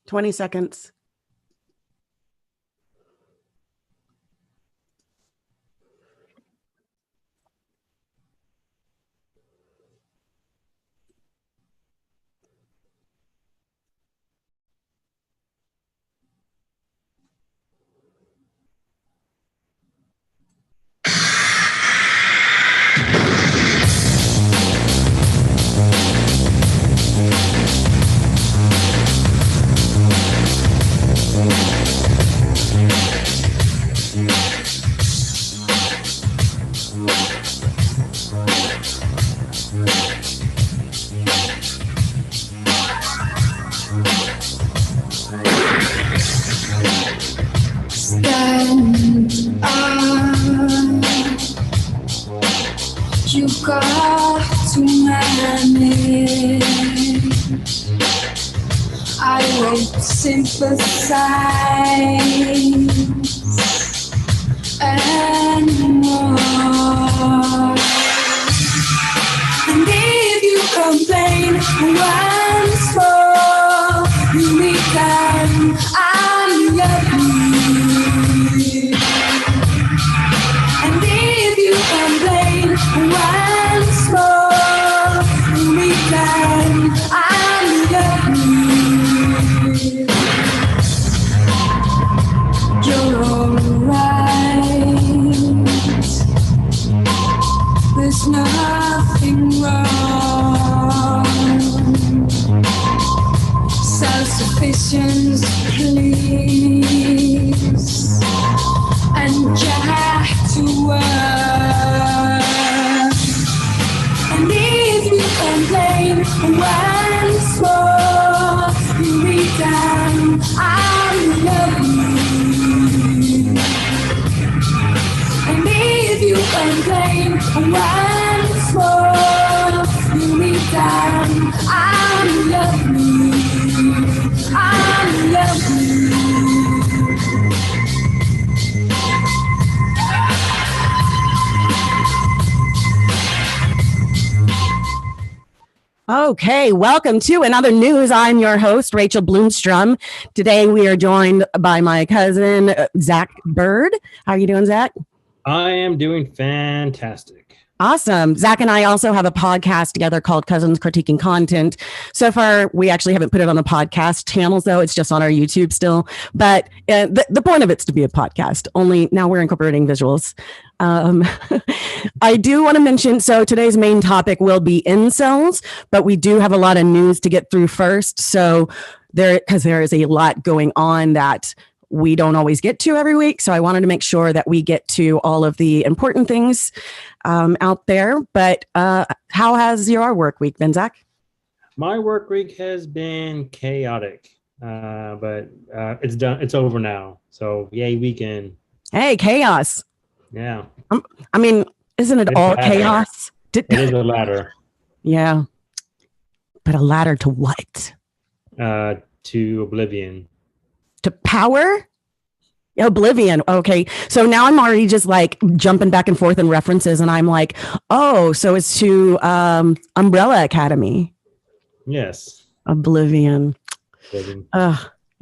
20 seconds. Stand up, you got to manage. I won't sympathize anymore. And if you complain once more, you need time. I'm lovely. And if you complain once more, you need time. I'm lovely. You're alright. There's nothing wrong. Self-sufficiency, please, and jack to work. And if you complain once more, you be down. I'm lovely. And if you complain once more, you be down. I'm lovely. I'm lovely. Okay, welcome to another news. I'm your host, Rachel Bloomstrom. Today we are joined by my cousin, Zach Bird. How are you doing, Zach? I am doing fantastic. Awesome. Zach and I also have a podcast together called Cousins Critiquing Content. So far, we actually haven't put it on the podcast channels, though. It's just on our YouTube still. But the point of it's to be a podcast, only now we're incorporating visuals. I do want to mention, so today's main topic will be incels, but we do have a lot of news to get through first. So because there is a lot going on that we don't always get to every week. So I wanted to make sure that we get to all of the important things out there. But how has your work week been, Zach? My work week has been chaotic, but it's done. It's over now. So yay, weekend. Hey, chaos. Yeah. I mean, isn't it all chaos? It is a ladder. Yeah. But a ladder to what? To oblivion. To power? Oblivion. Okay. So now I'm already just like jumping back and forth in references, and I'm like, oh, so it's to Umbrella Academy. Yes. Oblivion.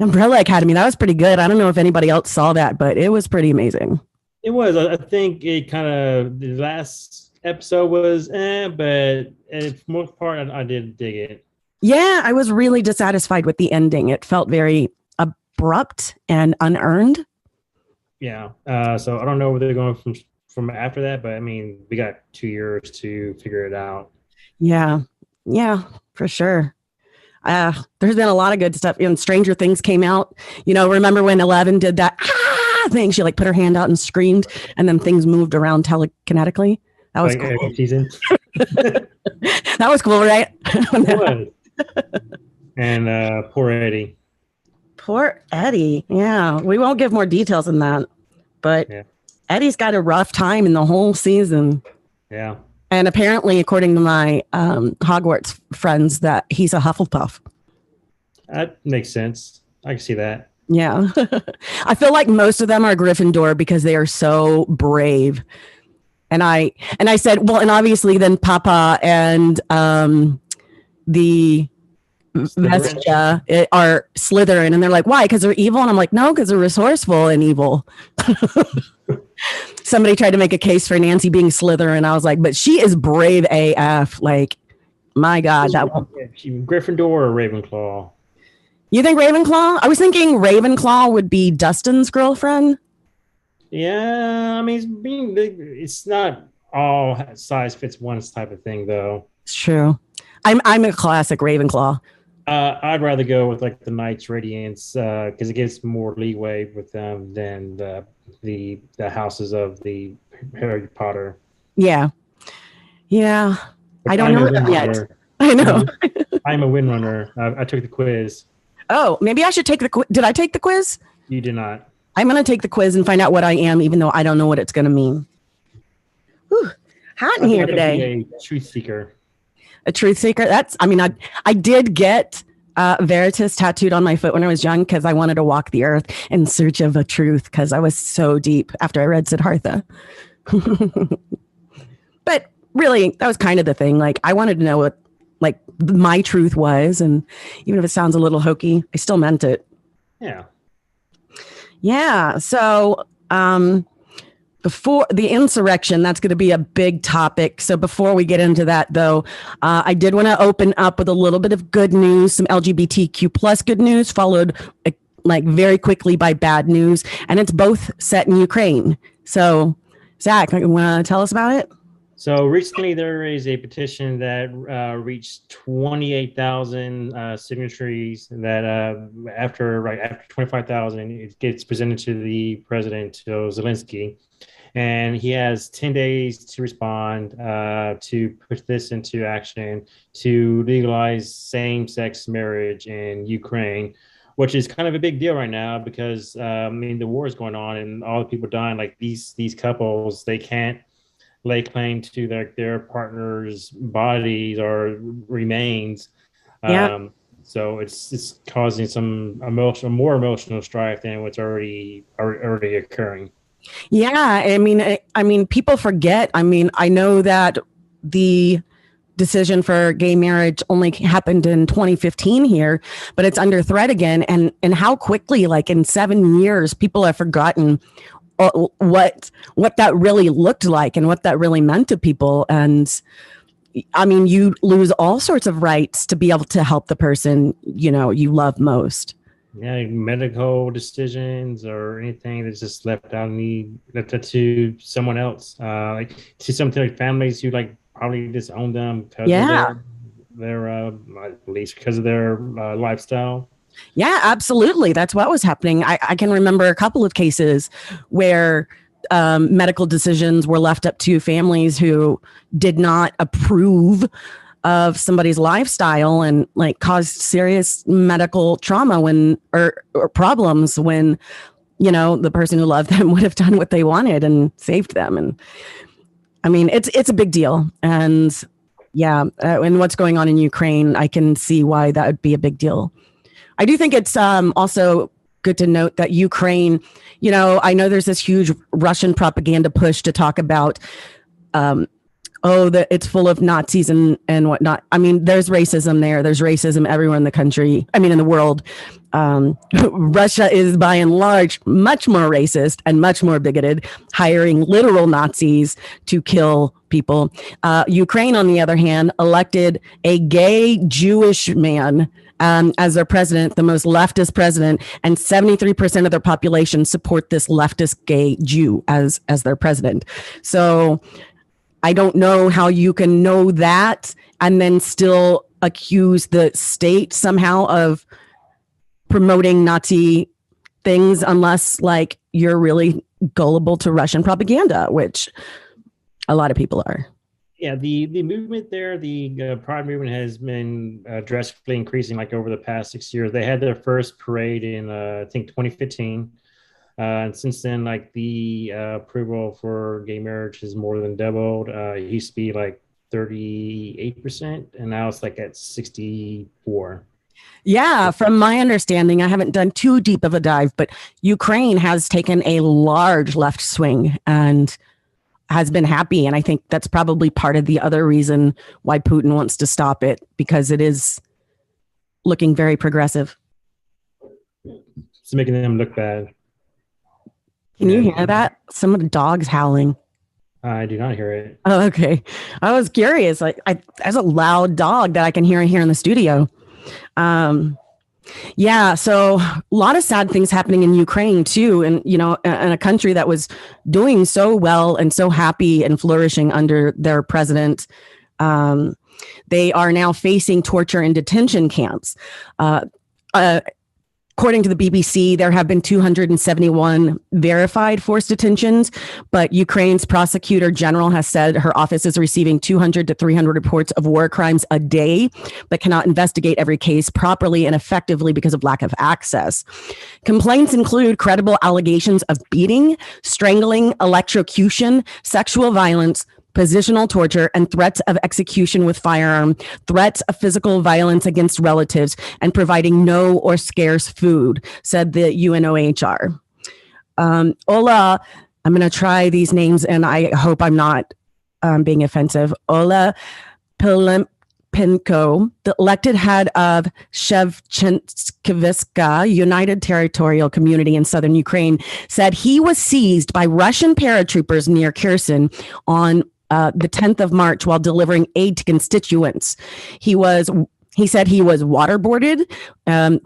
Umbrella Academy. That was pretty good. I don't know if anybody else saw that, but it was pretty amazing. It was. I think it kind of, the last episode was, but for the most part, I did dig it. Yeah, I was really dissatisfied with the ending. It felt very abrupt and unearned. Yeah. So I don't know where they're going from after that, but I mean, we got 2 years to figure it out. Yeah. Yeah, for sure. There's been a lot of good stuff. Stranger Things came out. Remember when 11 did that thing? She like put her hand out and screamed, and then things moved around telekinetically. That was cool. Season. That was cool, right? It was. And poor Eddie. Poor Eddie. Yeah, we won't give more details than that, but yeah. Eddie's got a rough time in the whole season. Yeah. And apparently, according to my Hogwarts friends, that he's a Hufflepuff. That makes sense. I can see that. Yeah. I feel like most of them are Gryffindor because they are so brave. And I said, well, and obviously then Papa and the Vestia are Slytherin, and they're like, why? Because they're evil? And I'm like, no, because they're resourceful and evil. Somebody tried to make a case for Nancy being Slytherin. I was like, but she is brave AF. Like, my God, that one. She Gryffindor or Ravenclaw? You think Ravenclaw? I was thinking Ravenclaw would be Dustin's girlfriend. Yeah, I mean, it's not all size fits one type of thing, though. It's true. I'm a classic Ravenclaw. I'd rather go with like the Knights Radiance because it gives more leeway with them than the houses of the Harry Potter. Yeah. I don't know them yet. I know. I'm a windrunner. I took the quiz. Oh, maybe I should take the quiz. Did I take the quiz? You did not. I'm going to take the quiz and find out what I am, even though I don't know what it's going to mean. Whew. Hot in here today. A truth seeker. A truth seeker. I did get Veritas tattooed on my foot when I was young because I wanted to walk the earth in search of a truth because I was so deep after I read Siddhartha. But really, that was kind of the thing. Like, I wanted to know what like my truth was, and even if it sounds a little hokey, I still meant it. Yeah. So before the insurrection, that's going to be a big topic. So before we get into that, though, I did want to open up with a little bit of good news, some LGBTQ plus good news, followed like very quickly by bad news, and it's both set in Ukraine. So, Zach, you want to tell us about it? So recently, there is a petition that reached 28,000 signatures. That after 25,000, it gets presented to the president, to Zelensky, and he has 10 days to respond to put this into action to legalize same-sex marriage in Ukraine, which is kind of a big deal right now because the war is going on and all the people dying. Like these couples, they can't lay claim to their partner's bodies or remains. So it's causing some more emotional strife than what's already occurring. Yeah, I mean, people forget. I mean, I know that the decision for gay marriage only happened in 2015 here, but it's under threat again. And how quickly, like in 7 years, people have forgotten what that really looked like and what that really meant to people. And I mean, you lose all sorts of rights to be able to help the person, you love most. Yeah, medical decisions or anything that's just left to someone else. Like to some families who like probably disown them because of their at least because of their lifestyle. Yeah, absolutely. That's what was happening. I can remember a couple of cases where medical decisions were left up to families who did not approve of somebody's lifestyle and like caused serious medical trauma or problems when, the person who loved them would have done what they wanted and saved them. And I mean, it's a big deal. And yeah, and what's going on in Ukraine, I can see why that would be a big deal. I do think it's also good to note that Ukraine, I know there's this huge Russian propaganda push to talk about, that it's full of Nazis and whatnot. I mean, there's racism there. There's racism everywhere in the country. I mean, in the world. Russia is by and large much more racist and much more bigoted, hiring literal Nazis to kill people. Ukraine, on the other hand, elected a gay Jewish man as their president, the most leftist president, and 73% of their population support this leftist gay Jew as their president. So I don't know how you can know that and then still accuse the state somehow of promoting Nazi things unless like you're really gullible to Russian propaganda, which a lot of people are. Yeah, the movement there, the Pride movement has been drastically increasing like over the past 6 years. They had their first parade in, I think, 2015. And since then, like the approval for gay marriage has more than doubled. It used to be like 38%, and now it's like at 64%. Yeah, from my understanding, I haven't done too deep of a dive, but Ukraine has taken a large left swing and has been happy. And I think that's probably part of the other reason why Putin wants to stop it, because it is looking very progressive. It's making them look bad. Can you hear that? Some of the dogs howling. I do not hear it. Oh, okay. I was curious. There's a loud dog that I can hear here in the studio. Yeah, so a lot of sad things happening in Ukraine too, and in a country that was doing so well and so happy and flourishing under their president. They are now facing torture in detention camps. According to the BBC, there have been 271 verified forced detentions, but Ukraine's prosecutor general has said her office is receiving 200 to 300 reports of war crimes a day, but cannot investigate every case properly and effectively because of lack of access. Complaints include credible allegations of beating, strangling, electrocution, sexual violence, positional torture, and threats of execution with firearm, threats of physical violence against relatives, and providing no or scarce food, said the UNOHR. Ola, I'm going to try these names, and I hope I'm not being offensive. Ola Pilenko, the elected head of Shevchenkovska United Territorial Community in southern Ukraine, said he was seized by Russian paratroopers near Kherson on the 10th of March while delivering aid to constituents. He said he was waterboarded,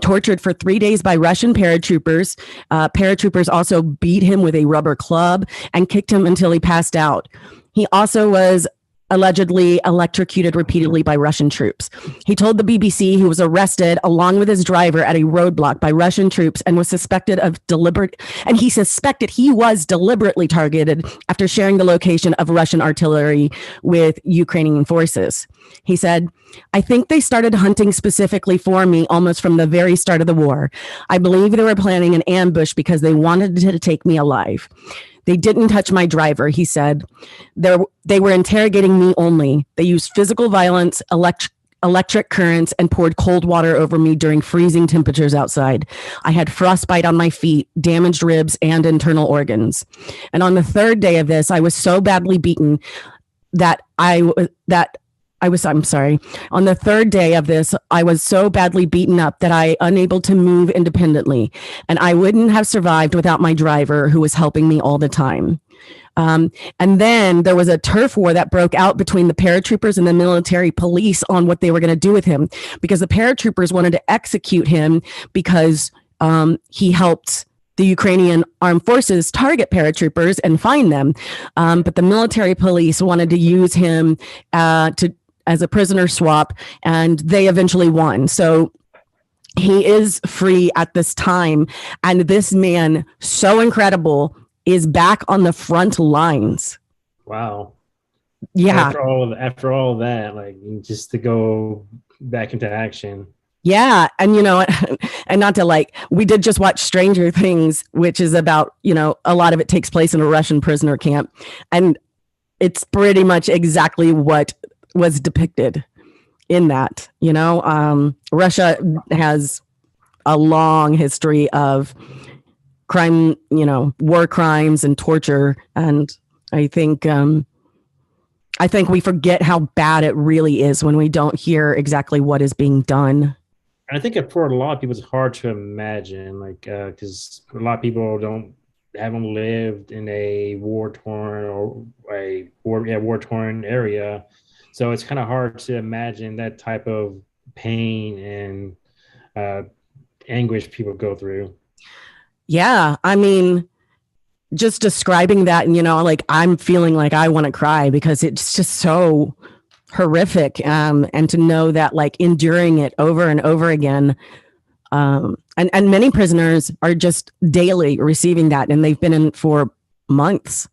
tortured for 3 days by Russian paratroopers. Paratroopers also beat him with a rubber club and kicked him until he passed out. He also was allegedly electrocuted repeatedly by Russian troops. He told the BBC he was arrested along with his driver at a roadblock by Russian troops and was suspected he was deliberately targeted after sharing the location of Russian artillery with Ukrainian forces. He said, "I think they started hunting specifically for me almost from the very start of the war. I believe they were planning an ambush because they wanted to take me alive. They didn't touch my driver," he said. They were interrogating me only. They used physical violence, electric currents, and poured cold water over me during freezing temperatures outside. I had frostbite on my feet, damaged ribs, and internal organs. And on the third day of this, I was so badly beaten On the third day of this, I was so badly beaten up that I unable to move independently, and I wouldn't have survived without my driver who was helping me all the time. And then there was a turf war that broke out between the paratroopers and the military police on what they were going to do with him, because the paratroopers wanted to execute him because he helped the Ukrainian armed forces target paratroopers and find them. But the military police wanted to use him as a prisoner swap, and they eventually won. So he is free at this time. And this man, so incredible, is back on the front lines. Wow. Yeah. After all of that, just to go back into action. Yeah. And, and not to we did just watch Stranger Things, which is about, a lot of it takes place in a Russian prisoner camp. And it's pretty much exactly what was depicted in that. Russia has a long history of crime, war crimes and torture. And I think we forget how bad it really is when we don't hear exactly what is being done. I think for a lot of people, it's hard to imagine, because a lot of people haven't lived in a war-torn area. So it's kind of hard to imagine that type of pain and anguish people go through. Yeah. I mean, just describing that, and, I'm feeling like I want to cry because it's just so horrific. And to know that enduring it over and over again. And many prisoners are just daily receiving that, and they've been in for months.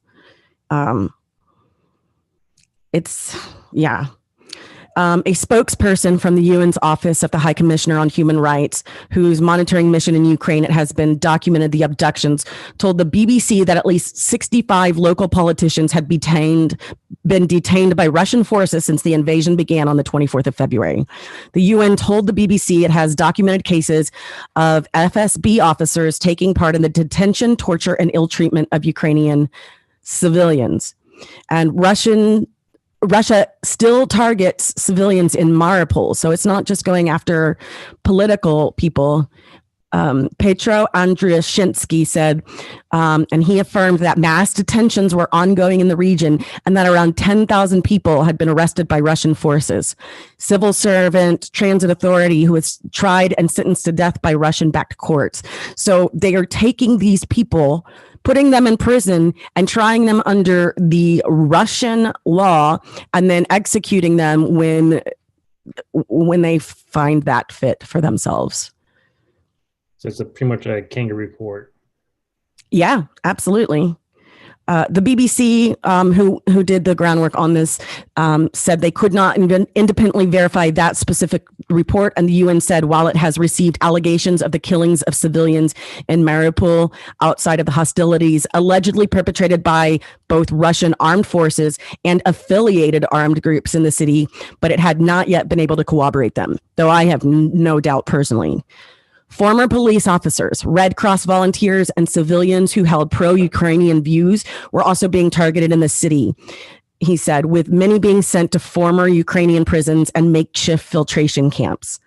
A spokesperson from the UN's Office of the High Commissioner on Human Rights, whose monitoring mission in Ukraine has been documented the abductions, told the BBC that at least 65 local politicians had been detained by Russian forces since the invasion began on the 24th of February. The UN told the BBC it has documented cases of FSB officers taking part in the detention, torture, and ill treatment of Ukrainian civilians. And Russian Russia still targets civilians in Mariupol. So it's not just going after political people. Petro Andriashinsky said, and he affirmed that mass detentions were ongoing in the region and that around 10,000 people had been arrested by Russian forces. Civil servant, transit authority who was tried and sentenced to death by Russian-backed courts. So they are taking these people, putting them in prison and trying them under the Russian law and then executing them when they find that fit for themselves. So it's pretty much a kangaroo court. Yeah, absolutely. The BBC, who did the groundwork on this, said they could not independently verify that specific report. And the UN said, while it has received allegations of the killings of civilians in Mariupol outside of the hostilities allegedly perpetrated by both Russian armed forces and affiliated armed groups in the city, but it had not yet been able to corroborate them, though I have no doubt personally. Former police officers, Red Cross volunteers, and civilians who held pro-Ukrainian views were also being targeted in the city, he said, with many being sent to former Ukrainian prisons and makeshift filtration camps.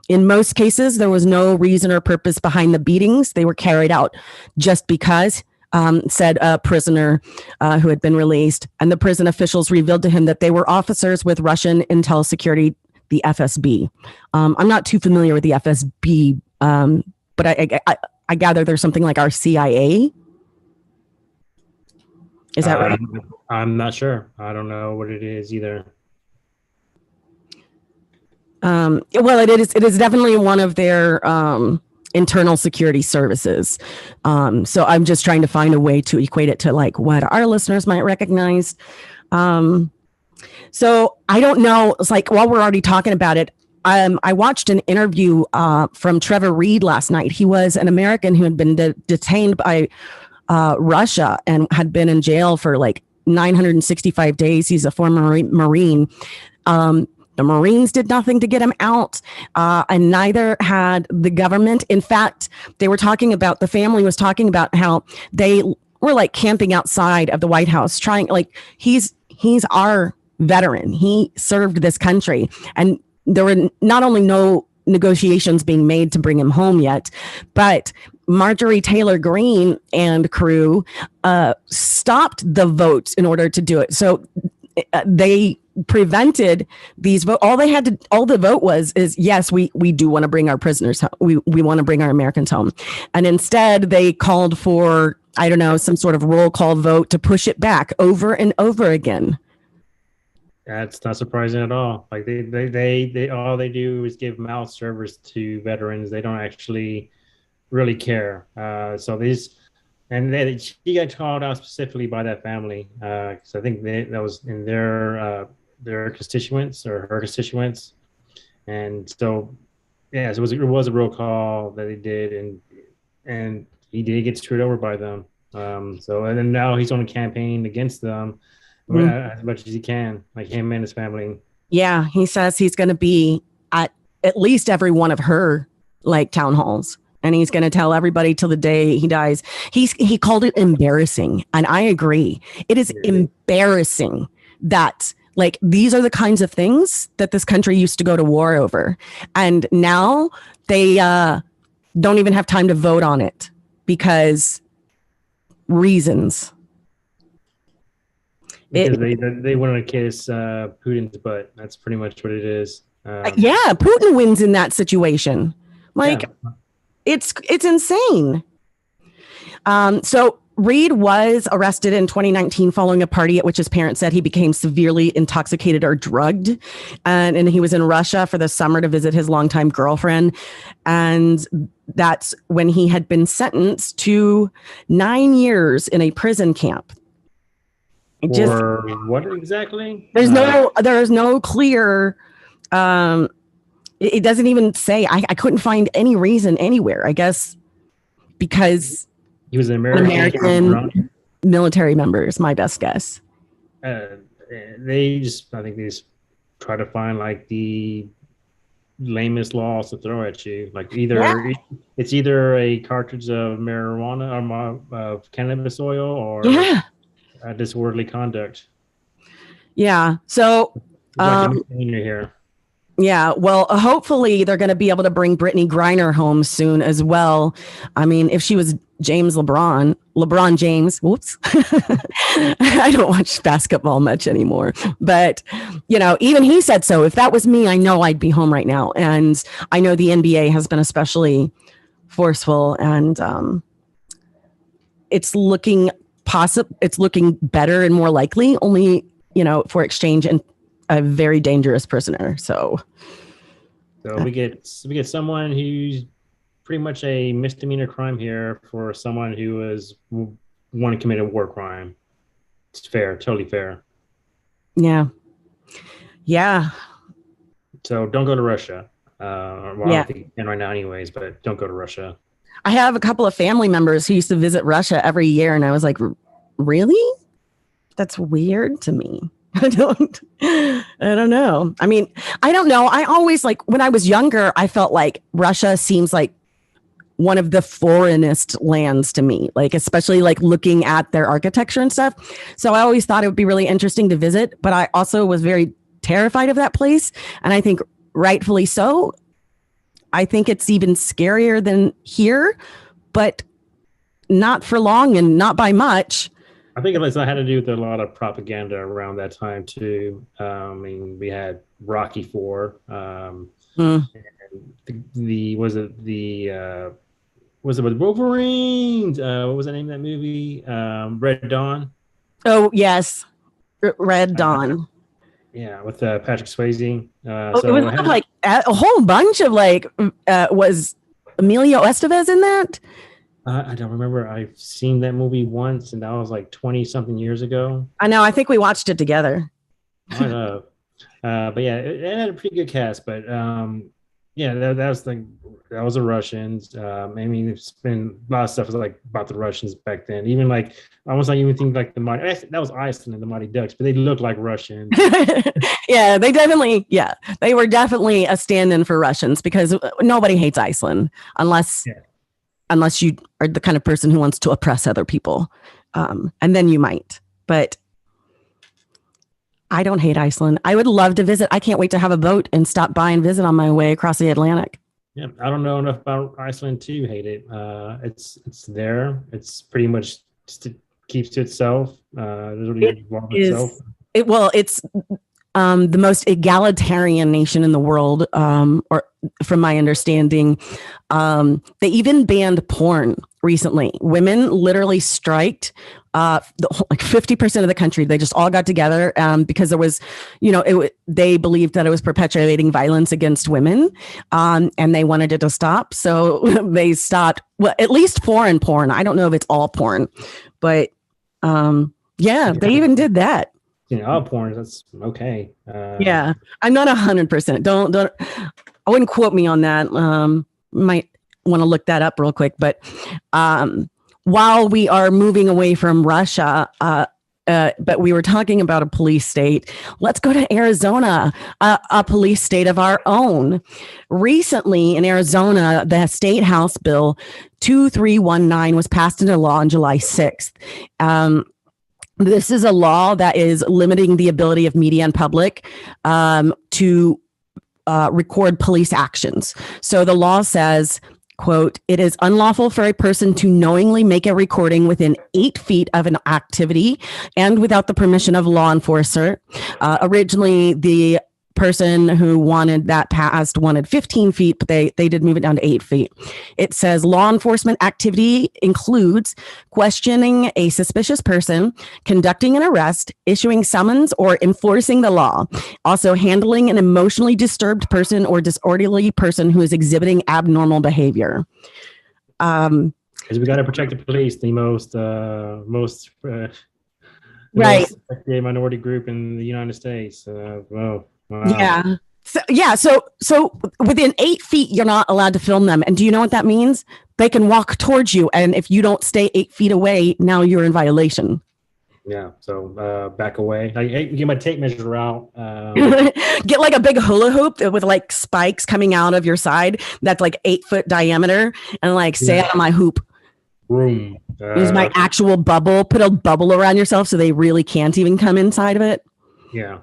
In most cases, there was no reason or purpose behind the beatings. They were carried out just because, said a prisoner who had been released. And the prison officials revealed to him that they were officers with Russian intel security, the FSB. I'm not too familiar with the FSB, but I gather there's something like our CIA. Is that right? I'm not sure. I don't know what it is either. Well, it is definitely one of their internal security services. So I'm just trying to find a way to equate it to like what our listeners might recognize. So I don't know. It's like while we're already talking about it, I watched an interview from Trevor Reed last night. He was an American who had been detained by Russia and had been in jail for like 965 days. He's a former Marine. The Marines did nothing to get him out, and neither had the government. In fact, the family was talking about how they were like camping outside of the White House, trying like he's our veteran. He served this country, and there were not only no negotiations being made to bring him home yet, but Marjorie Taylor Greene and crew stopped the vote in order to do it. So they prevented these vote. All the vote is yes, we do want to bring our prisoners home. We want to bring our Americans home. And instead they called for, I don't know, some sort of roll call vote to push it back over and over again. That's not surprising at all. Like they all they do is give mouth service to veterans. They don't actually really care. So she got called out specifically by that family. So I think that was in their constituents or her constituents. And so, yeah, so it was a real call that they did, and he did get screwed over by them. And then now he's on a campaign against them. As much as he can, like him and his family. Yeah, he says he's going to be at least every one of her like town halls, and he's going to tell everybody till the day he dies. He called it embarrassing, and I agree. It is embarrassing that like these are the kinds of things that this country used to go to war over, and now they don't even have time to vote on it because reasons. Because they want to kiss Putin's butt. That's pretty much what it is. Yeah, Putin wins in that situation. Like, yeah. It's insane. So Reed was arrested in 2019 following a party at which his parents said he became severely intoxicated or drugged. And he was in Russia for the summer to visit his longtime girlfriend. And that's when he had been sentenced to 9 years in a prison camp. Or what exactly? There's no clear. It doesn't even say. I couldn't find any reason anywhere. I guess because he was an American military member is my best guess. I think they just try to find like the lamest laws to throw at you. Like it's either a cartridge of marijuana or of cannabis oil or disorderly conduct. Yeah. So, Like a misdemeanor here. yeah, well, hopefully they're going to be able to bring Brittany Griner home soon as well. I mean, if she was LeBron James, whoops. I don't watch basketball much anymore, but even he said so. If that was me, I know I'd be home right now. And I know the NBA has been especially forceful, and it's looking it's looking better and more likely, only, for exchange and a very dangerous prisoner. So we get someone who's pretty much a misdemeanor crime here for someone who want to commit a war crime. It's fair, totally fair. Yeah. So don't go to Russia. I don't think you can right now, anyways. But don't go to Russia. I have a couple of family members who used to visit Russia every year, and I was like, really? That's weird to me. I don't know. I mean, I don't know. I always when I was younger, I felt like Russia seems like one of the foreignest lands to me, especially looking at their architecture and stuff. So I always thought it would be really interesting to visit, but I also was very terrified of that place. And I think rightfully so. I think it's even scarier than here, but not for long and not by much. I think it had to do with a lot of propaganda around that time too. I mean, we had Rocky IV. And was it with Wolverines? What was the name of that movie? Red Dawn. Oh yes, Red Dawn. Yeah, with Patrick Swayze. So it was a whole bunch of was Emilio Estevez in that? I don't remember. I've seen that movie once, and that was 20-something years ago. I know. I think we watched it together. I know. But yeah, it had a pretty good cast. But yeah, that was the Russians. I mean, it's been a lot of stuff about the Russians back then. Even I almost not even think that was Iceland and the Mighty Ducks, but they looked like Russians. Yeah, they were definitely a stand-in for Russians, because nobody hates Iceland unless you are the kind of person who wants to oppress other people. And then you might, but I don't hate Iceland. I would love to visit. I can't wait to have a boat and stop by and visit on my way across the Atlantic. Yeah, I don't know enough about Iceland to hate it. It's there. It's pretty much just keeps to itself. It's the most egalitarian nation in the world, or from my understanding. They even banned porn recently. Women literally striked 50% of the country. They just all got together because there was, they believed that it was perpetuating violence against women, and they wanted it to stop. So they stopped, at least foreign porn. I don't know if it's all porn, but they even did that. All porn, that's okay. Yeah, I'm not 100%. Don't. I wouldn't quote me on that. Might want to look that up real quick. But while we are moving away from Russia, but we were talking about a police state, let's go to Arizona, a police state of our own. Recently in Arizona, the State House Bill 2319 was passed into law on July 6th. This is a law that is limiting the ability of media and public to record police actions. So the law says, quote, "It is unlawful for a person to knowingly make a recording within 8 feet of an activity and without the permission of law enforcer." Originally, the person who wanted that passed wanted 15 feet, but they did move it down to 8 feet. It says law enforcement activity includes questioning a suspicious person, conducting an arrest, issuing summons, or enforcing the law. Also handling an emotionally disturbed person or disorderly person who is exhibiting abnormal behavior. Because we got to protect the police, the most right minority group in the United States. Wow. Yeah. So within 8 feet, you're not allowed to film them. And do you know what that means? They can walk towards you. And if you don't stay 8 feet away, now you're in violation. Yeah. So back away. Get my tape measure out. Get a big hula hoop with spikes coming out of your side. That's 8 foot diameter. And stay out of my hoop. Room. Use my actual bubble. Put a bubble around yourself so they really can't even come inside of it. Yeah.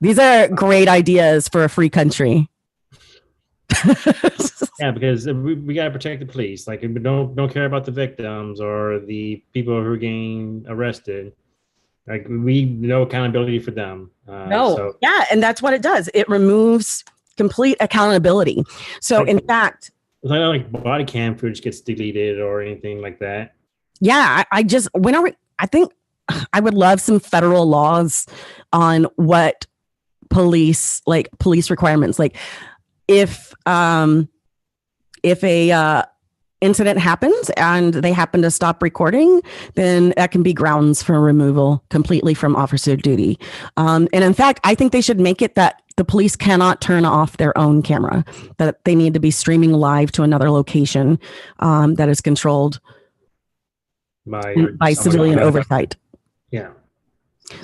These are great ideas for a free country. Yeah, because we got to protect the police. Like, we don't care about the victims or the people who are getting arrested. Like, we no accountability for them. No, yeah, and that's what it does. It removes complete accountability. So, like, in fact, it's not like body cam footage gets deleted or anything like that. yeah, I just I think I would love some federal laws on what police requirements, like if a incident happens and they happen to stop recording, then that can be grounds for removal completely from officer duty. And in fact, I think they should make it that the police cannot turn off their own camera, that they need to be streaming live to another location that is controlled by civilian oversight. Yeah.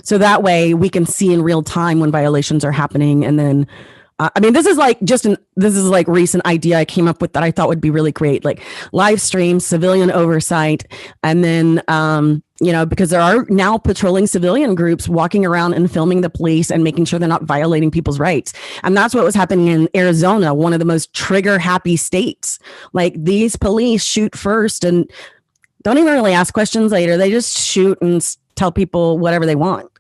So that way we can see in real time when violations are happening. And then, this is like recent idea I came up with that I thought would be really great, like live stream, civilian oversight. And then, because there are now patrolling civilian groups walking around and filming the police and making sure they're not violating people's rights. And that's what was happening in Arizona, one of the most trigger happy states. Like, these police shoot first and don't even really ask questions later. They just shoot and tell people whatever they want.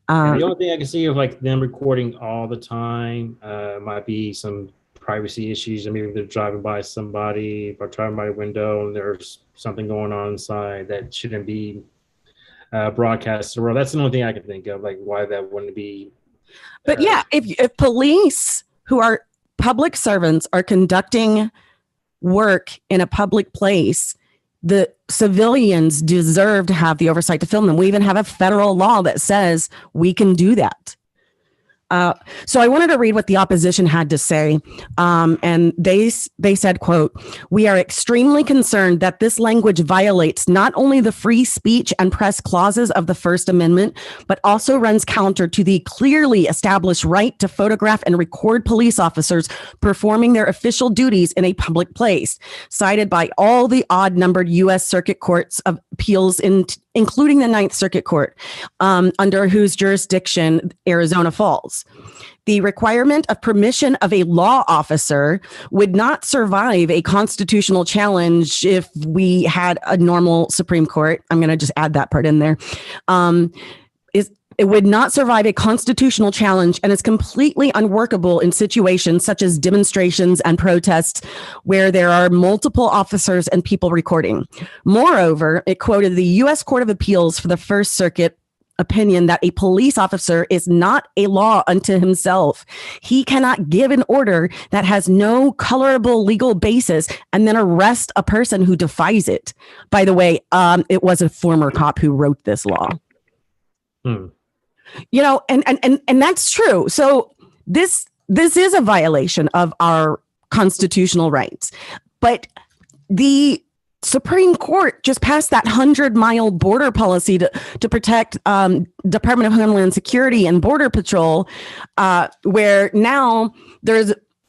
The only thing I can see of like them recording all the time might be some privacy issues. I mean, they're driving by somebody or driving by a window and there's something going on inside that shouldn't be broadcast to the world. That's the only thing I can think of, like why that wouldn't be. But yeah, if police who are public servants are conducting work in a public place, the civilians deserve to have the oversight to film them. We even have a federal law that says we can do that. So I wanted to read what the opposition had to say. And they said, quote, "We are extremely concerned that this language violates not only the free speech and press clauses of the First Amendment, but also runs counter to the clearly established right to photograph and record police officers performing their official duties in a public place, cited by all the odd-numbered U.S. Circuit Courts of Appeals, including the Ninth Circuit Court, under whose jurisdiction Arizona falls. The requirement of permission of a law officer would not survive a constitutional challenge if we had a normal Supreme Court." I'm going to just add that part in there. It would not survive a constitutional challenge and is completely unworkable in situations such as demonstrations and protests where there are multiple officers and people recording. Moreover, it quoted the U.S. Court of Appeals for the First Circuit opinion that a police officer is not a law unto himself. He cannot give an order that has no colorable legal basis and then arrest a person who defies it. By the way, it was a former cop who wrote this law. You know, and that's true. So this is a violation of our constitutional rights. But the Supreme Court just passed that 100-mile border policy to protect Department of Homeland Security and Border Patrol, where now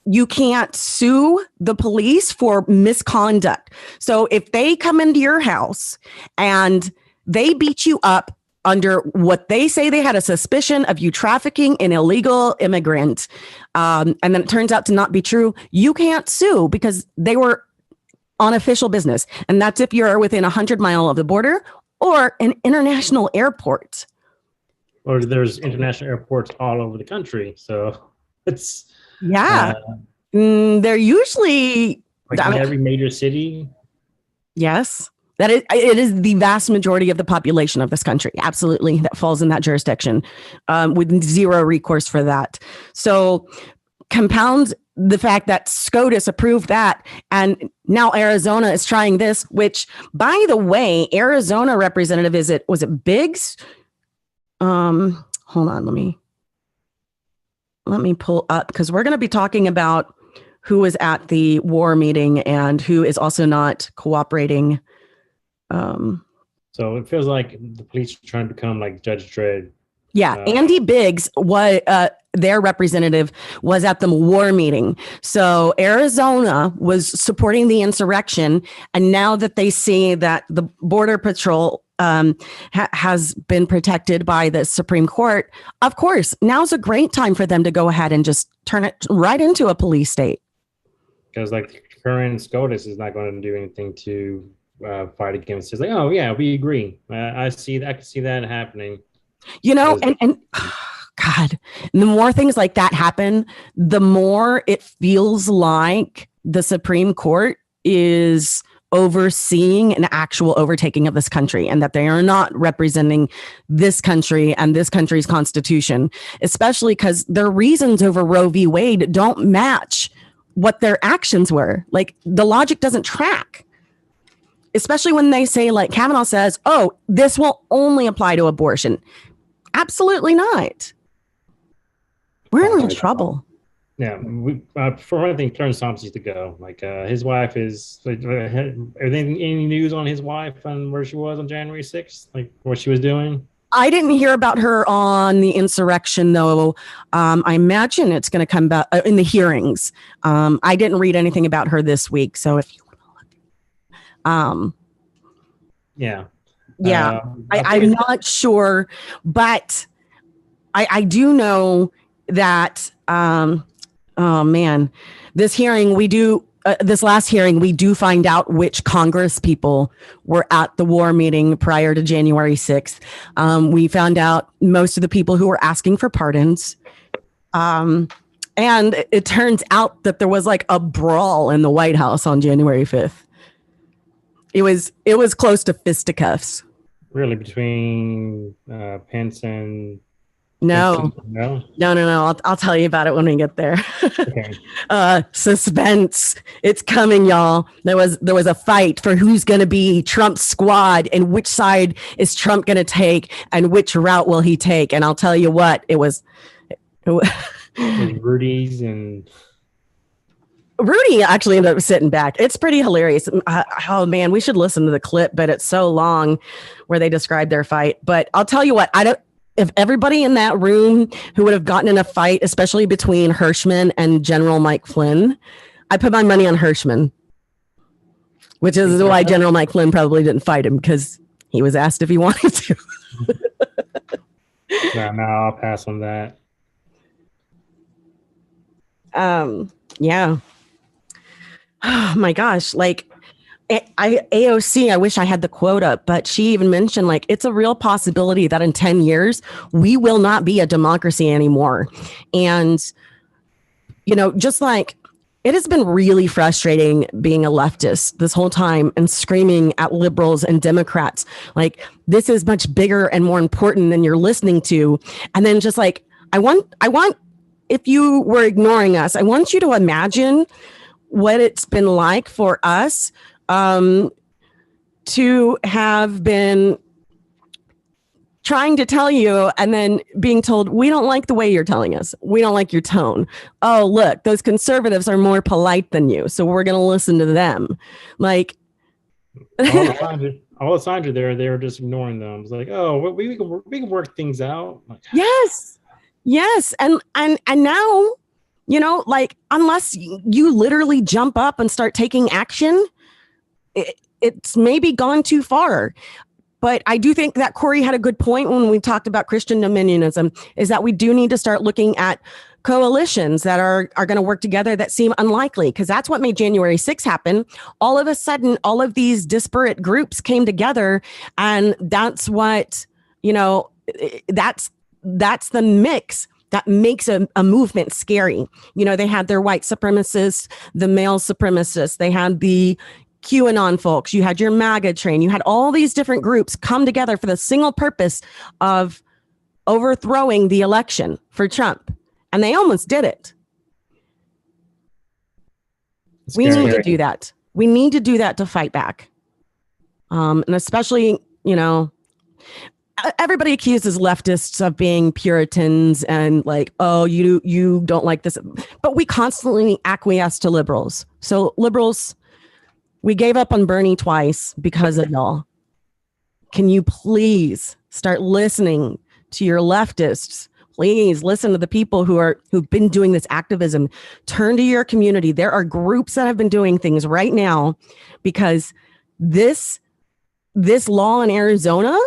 you can't sue the police for misconduct. So if they come into your house and they beat you up under what they say they had a suspicion of you trafficking an illegal immigrant, and then it turns out to not be true, you can't sue because they were on official business. And that's if you're within 100 miles of the border or an international airport. Or there's international airports all over the country. So it's... Yeah. They're usually... like in every major city? Yes. It is the vast majority of the population of this country. Absolutely. That falls in that jurisdiction with zero recourse for that. So compounds the fact that SCOTUS approved that. And now Arizona is trying this, which, by the way, Arizona representative, was it Biggs? Hold on. Let me pull up, because we're going to be talking about who was at the war meeting and who is also not cooperating. So it feels like the police are trying to become like Judge Dredd. Yeah, Andy Biggs, their representative, was at the war meeting. So Arizona was supporting the insurrection, and now that they see that the Border Patrol has been protected by the Supreme Court, of course, now's a great time for them to go ahead and just turn it right into a police state. Because like the current SCOTUS is not going to do anything to fight against it. It's like, oh yeah, we agree. I can see that happening. You know, and God, the more things like that happen, the more it feels like the Supreme Court is overseeing an actual overtaking of this country, and that they are not representing this country and this country's constitution, especially because their reasons over Roe v. Wade don't match what their actions were. Like, the logic doesn't track, especially when they say, like Kavanaugh says, oh, this will only apply to abortion. Absolutely not. We're in real trouble. Yeah, for one thing, Clarence Thompson needs to go. Like, his wife is. Are there any news on his wife and where she was on January 6th? Like, what she was doing? I didn't hear about her on the insurrection, though. I imagine it's going to come back in the hearings. I didn't read anything about her this week, so if you want to look, yeah, I'm not sure, but I do know that. Oh man, this hearing this last hearing, we do find out which Congress people were at the war meeting prior to January 6th. We found out most of the people who were asking for pardons. And it turns out that there was like a brawl in the White House on January 5th. It was close to fisticuffs. Really, between Pence and... No. I'll tell you about it when we get there. Okay. Suspense. It's coming, y'all. There was a fight for who's going to be Trump's squad and which side is Trump going to take and which route will he take. And I'll tell you what, it was Rudy's and Rudy actually ended up sitting back. It's pretty hilarious. Oh man, we should listen to the clip, but it's so long where they describe their fight. But I'll tell you what, if everybody in that room who would have gotten in a fight, especially between Hirschman and General Mike Flynn, I put my money on Hirschman, which is why General Mike Flynn probably didn't fight him, because he was asked if he wanted to. No, I'll pass on that. Yeah. Oh my gosh. Like, AOC, I wish I had the quote up, but she even mentioned, like, it's a real possibility that in 10 years, we will not be a democracy anymore. And, you know, just like it has been really frustrating being a leftist this whole time and screaming at liberals and Democrats, like, this is much bigger and more important than you're listening to. And then just like, I want, if you were ignoring us, I want you to imagine what it's been like for us to have been trying to tell you and then being told, we don't like the way you're telling us. We don't like your tone. Oh, look, those conservatives are more polite than you, so we're going to listen to them. Like, all the signs are there. They're just ignoring them. It's like, oh, we can work things out. Like, yes. And now, you know, like, unless you literally jump up and start taking action, it's maybe gone too far. But I do think that Corey had a good point when we talked about Christian dominionism, is that we do need to start looking at coalitions that are going to work together that seem unlikely, because that's what made January 6th happen. All of a sudden, all of these disparate groups came together, and that's what, you know, that's the mix that makes a movement scary. You know, they had their white supremacists, the male supremacists, they had the QAnon folks, you had your MAGA train, you had all these different groups come together for the single purpose of overthrowing the election for Trump. And they almost did it. We need to do that. We need to do that to fight back. And especially, you know, everybody accuses leftists of being Puritans and like, oh, you don't like this. But we constantly acquiesce to liberals. So liberals, we gave up on Bernie twice because of y'all. Can you please start listening to your leftists? Please listen to the people who've been doing this activism. Turn to your community. There are groups that have been doing things right now, because this this law in Arizona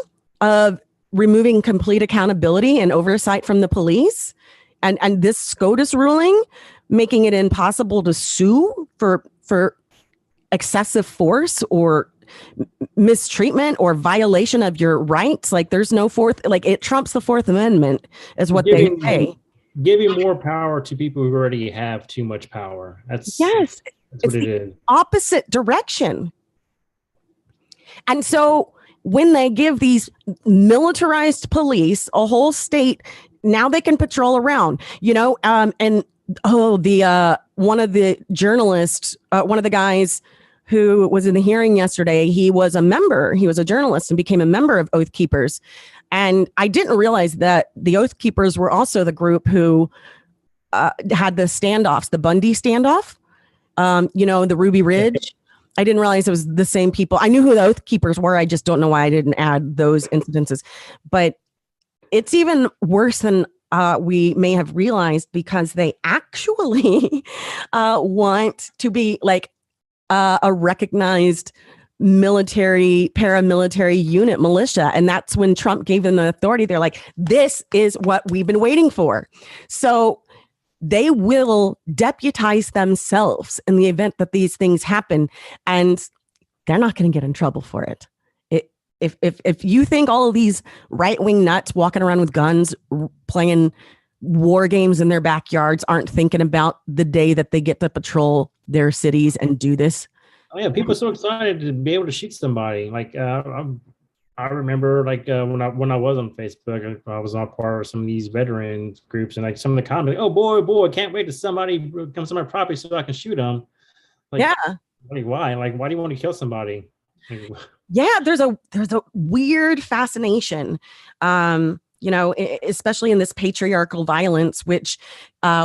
of removing complete accountability and oversight from the police, and this SCOTUS ruling making it impossible to sue for excessive force or mistreatment or violation of your rights. Like there's no fourth, like it trumps the Fourth Amendment is what they say. Giving more power to people who already have too much power. That's what it is. Opposite direction. And so when they give these militarized police a whole state, now they can patrol around, and one of the journalists, one of the guys who was in the hearing yesterday, he was a journalist and became a member of Oath Keepers. And I didn't realize that the Oath Keepers were also the group who had the standoffs, the Bundy standoff, the Ruby Ridge. I didn't realize it was the same people. I knew who the Oath Keepers were. I just don't know why I didn't add those incidences. But it's even worse than we may have realized, because they actually want to be like a recognized military, paramilitary unit, militia. And that's when Trump gave them the authority. They're like, this is what we've been waiting for. So they will deputize themselves in the event that these things happen, and they're not going to get in trouble for it. If you think all of these right-wing nuts walking around with guns, playing war games in their backyards aren't thinking about the day that they get to patrol their cities and do this. Oh yeah, people are so excited to be able to shoot somebody. Like I remember, like when I was on Facebook, I was on part of some of these veteran groups, and like some of the comments, oh boy, can't wait to somebody comes to my property so I can shoot them. Like, yeah. Like why? Like why do you want to kill somebody? Yeah, there's a weird fascination, especially in this patriarchal violence, which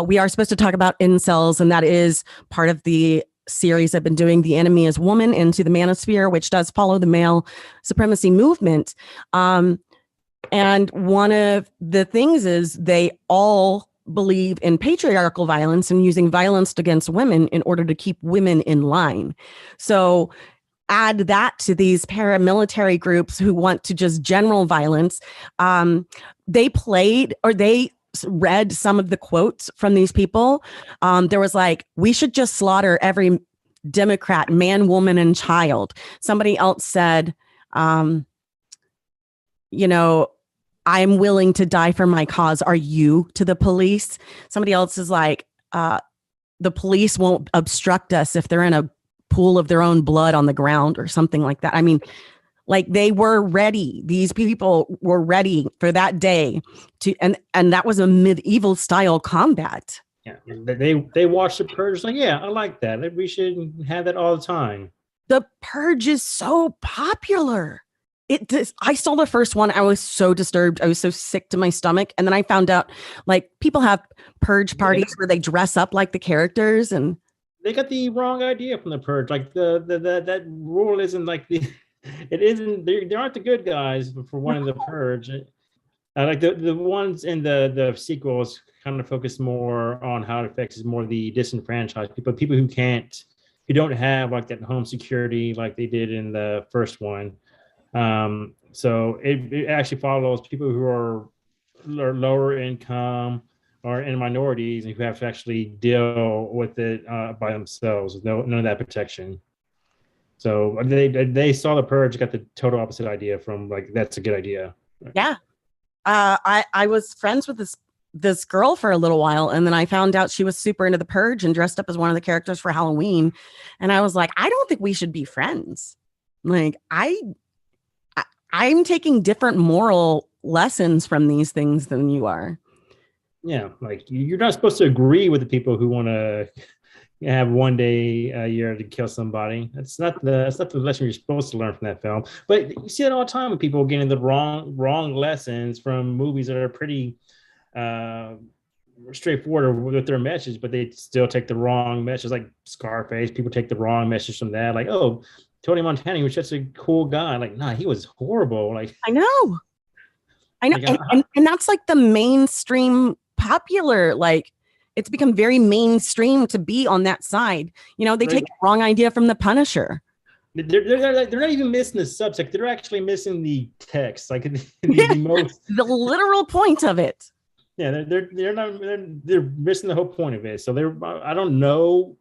we are supposed to talk about incels, and that is part of the series I've been doing, The Enemy is Woman into the Manosphere, which does follow the male supremacy movement. And one of the things is they all believe in patriarchal violence and using violence against women in order to keep women in line. So add that to these paramilitary groups who want to just general violence. They read some of the quotes from these people. There was like, we should just slaughter every Democrat, man, woman, and child. Somebody else said, I'm willing to die for my cause. Are you, to the police? Somebody else is like, the police won't obstruct us if they're in a pool of their own blood on the ground or something like that. I mean, like they were ready. These people were ready for that day to, and that was a medieval style combat. Yeah, they watched the Purge. Like, yeah, I like that. We should have that all the time. The Purge is so popular. I saw the first one. I was so disturbed. I was so sick to my stomach. And then I found out like people have Purge parties where they dress up like the characters, and they got the wrong idea from the Purge. Like that rule isn't like it isn't. They aren't the good guys for wanting the Purge. Like the ones in the sequels kind of focus more on how it affects more the disenfranchised people who don't have like that home security like they did in the first one. So it actually follows people who are lower income or in minorities and who have to actually deal with it by themselves with none of that protection. So they saw the Purge, got the total opposite idea from like, that's a good idea. Yeah. I was friends with this girl for a little while, and then I found out she was super into the Purge and dressed up as one of the characters for Halloween. And I was like, I don't think we should be friends. Like I'm taking different moral lessons from these things than you are. Yeah, like you're not supposed to agree with the people who want to have one day a year to kill somebody. That's not the lesson you're supposed to learn from that film. But you see it all the time with people getting the wrong lessons from movies that are pretty straightforward with their message, but they still take the wrong message. Like Scarface, people take the wrong message from that. Like, oh, Tony Montana, he was such a cool guy. Like, nah, he was horrible. Like, I know. Like, and that's like the mainstream popular, like it's become very mainstream to be on that side. They take the wrong idea from the Punisher. they're not even missing the subject. They're actually missing the text, like the most the literal point of it. Yeah, they're not they're missing the whole point of it. So I don't know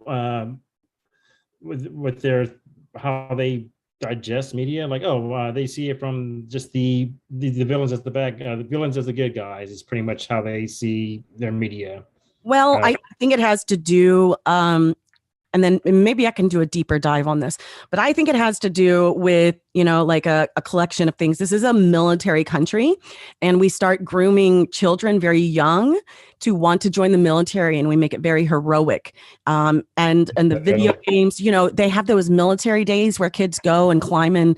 with their how they digest media. Like, they see it from just the villains as the bad, the villains as the good guys. Is pretty much how they see their media. Well, I think it has to do, and then maybe I can do a deeper dive on this, but I think it has to do with, like a collection of things. This is a military country, and we start grooming children very young to want to join the military, and we make it very heroic. And the video games, they have those military days where kids go and climb in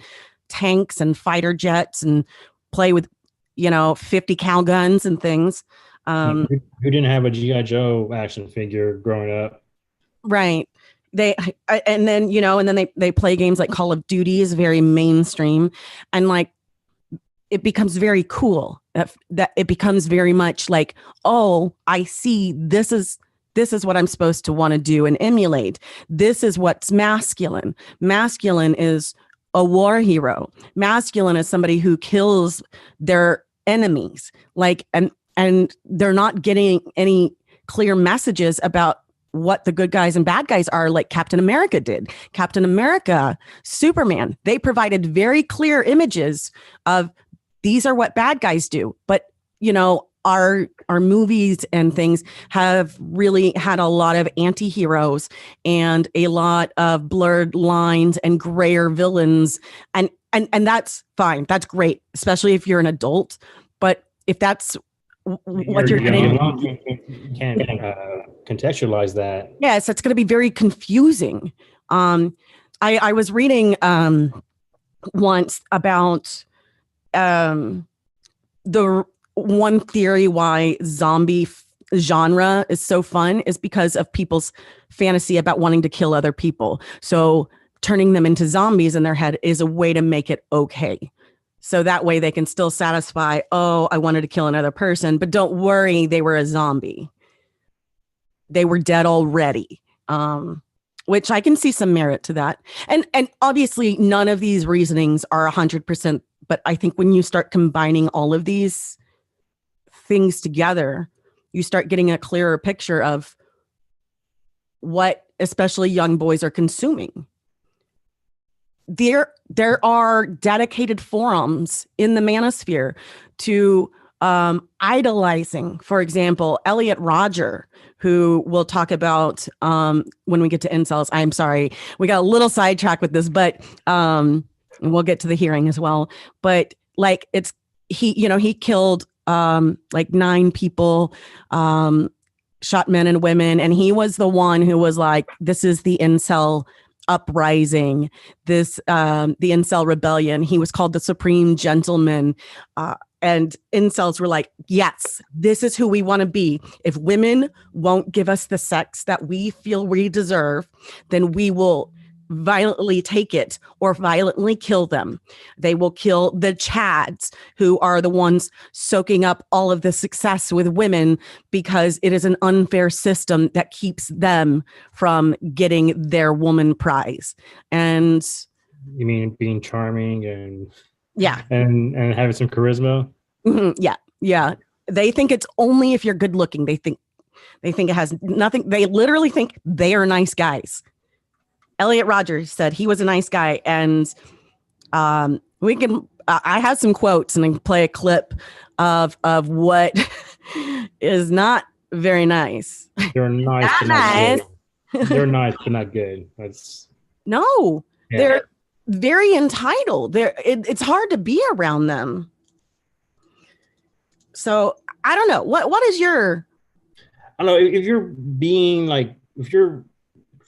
tanks and fighter jets and play with, 50 cal guns and things. Who didn't have a G.I. Joe action figure growing up? Right. They play games like Call of Duty is very mainstream, and like it becomes very cool. That it becomes very much like, oh, I see, this is what I'm supposed to want to do and emulate. This is what's masculine. Masculine is a war hero. Masculine is somebody who kills their enemies. And they're not getting any clear messages about what the good guys and bad guys are, like Captain America did. Captain America, Superman, they provided very clear images of these are what bad guys do. But, our movies and things have really had a lot of anti-heroes and a lot of blurred lines and grayer villains. And that's fine. That's great, especially if you're an adult. But if that's what you're getting, can't contextualize that. Yes, it's going to be very confusing. I was reading once about the one theory why zombie genre is so fun is because of people's fantasy about wanting to kill other people. So turning them into zombies in their head is a way to make it okay. So that way they can still satisfy, oh, I wanted to kill another person, but don't worry, they were a zombie. They were dead already, which I can see some merit to that. And obviously none of these reasonings are 100%, but I think when you start combining all of these things together, you start getting a clearer picture of what especially young boys are consuming. There are dedicated forums in the manosphere to idolizing, for example, Elliot Rodger, who we'll talk about when we get to incels. I'm sorry, we got a little sidetracked with this, but we'll get to the hearing as well. But like he killed like 9 people, shot men and women, and he was the one who was like, this is the incel uprising, the incel rebellion. He was called the Supreme Gentleman. And incels were like, yes, this is who we want to be. If women won't give us the sex that we feel we deserve, then we will violently take it or violently kill them. They will kill the Chads, who are the ones soaking up all of the success with women because it is an unfair system that keeps them from getting their woman prize. And you mean being charming and yeah, and having some charisma? Mm-hmm. Yeah. They think it's only if you're good looking. They think it has nothing. They literally think they are nice guys. Elliot Rodger said he was a nice guy, and we can. I have some quotes, and I can play a clip of what is not very nice. They're nice, but not good. They're nice, but not good. No. They're very entitled. It's hard to be around them. So I don't know. What is your? I don't know if you're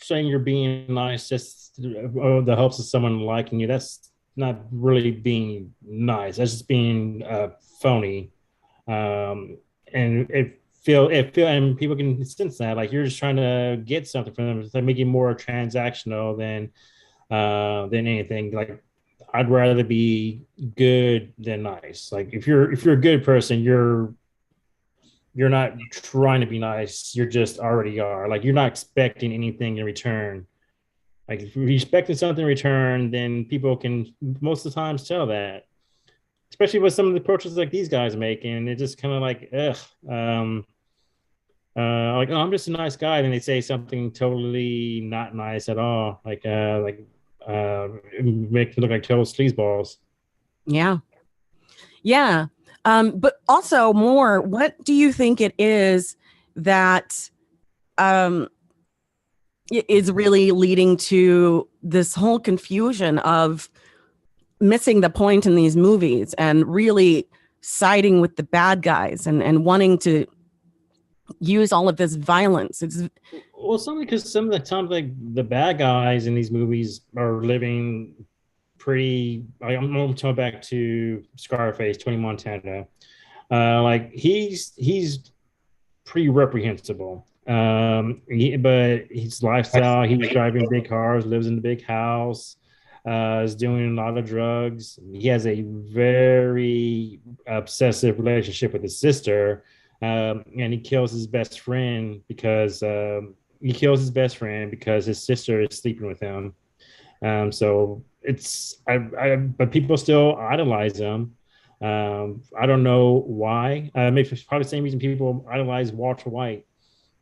saying you're being nice just the hopes of someone liking you. That's not really being nice. That's just being phony. And and people can sense that, like, you're just trying to get something from them. It's like making more transactional than anything. Like, I'd rather be good than nice. Like, if you're a good person, you're not trying to be nice. You're just already are. Like, you're not expecting anything in return. Like if you're expecting something in return, then people can most of the times tell that. Especially with some of the approaches like these guys make, and it's just kind of like, ugh. Like, oh, I'm just a nice guy. Then they say something totally not nice at all. Make it look like total sleazeballs. Yeah. Yeah. But also more, what do you think it is that um, is really leading to this whole confusion of missing the point in these movies and really siding with the bad guys and wanting to use all of this violence? It's Well, something because some of the times, like the bad guys in these movies are living pretty. Like, I'm talking back to Scarface, Tony Montana. Like he's pretty reprehensible. But his lifestyle, he's driving big cars, lives in a big house, is doing a lot of drugs. He has a very obsessive relationship with his sister, and he kills his best friend because his sister is sleeping with him. So but people still idolize him. I don't know why. Maybe it's probably the same reason people idolize Walter White,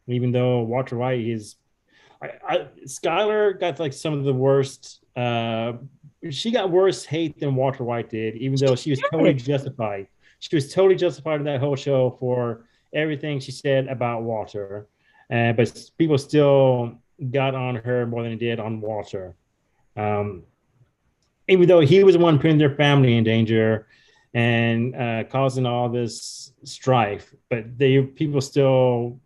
even though Walter White is. Skylar got like some of the worst. She got worse hate than Walter White did, even though she was totally justified. She was totally justified in that whole show for everything she said about Walter, but people still got on her more than they did on Walter. Um, Even though he was the one putting their family in danger and causing all this strife, but people still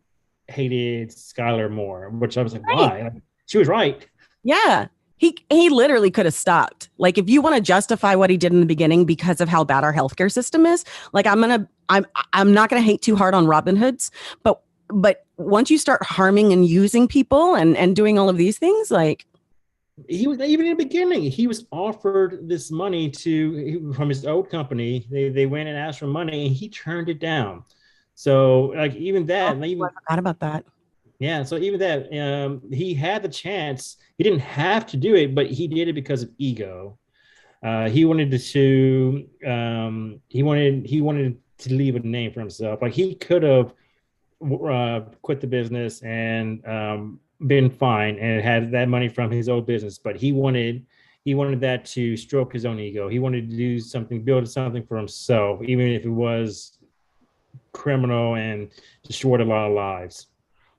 hated Skylar more, which I was like, why? Like, she was right. Yeah. He literally could have stopped. Like, if you want to justify what he did in the beginning because of how bad our healthcare system is, like I'm not gonna hate too hard on Robin Hoods, but once you start harming and using people and doing all of these things, like He was even in the beginning. He was offered this money from his old company. They went and asked for money, and he turned it down. So like even that, I forgot about that. yeah. So even that, he had the chance. He didn't have to do it, but he did it because of ego. He wanted to. He wanted to leave a name for himself. Like he could have quit the business and been fine and had that money from his old business, but he wanted that to stroke his own ego. He wanted to do something, build something for himself, even if it was criminal and destroyed a lot of lives.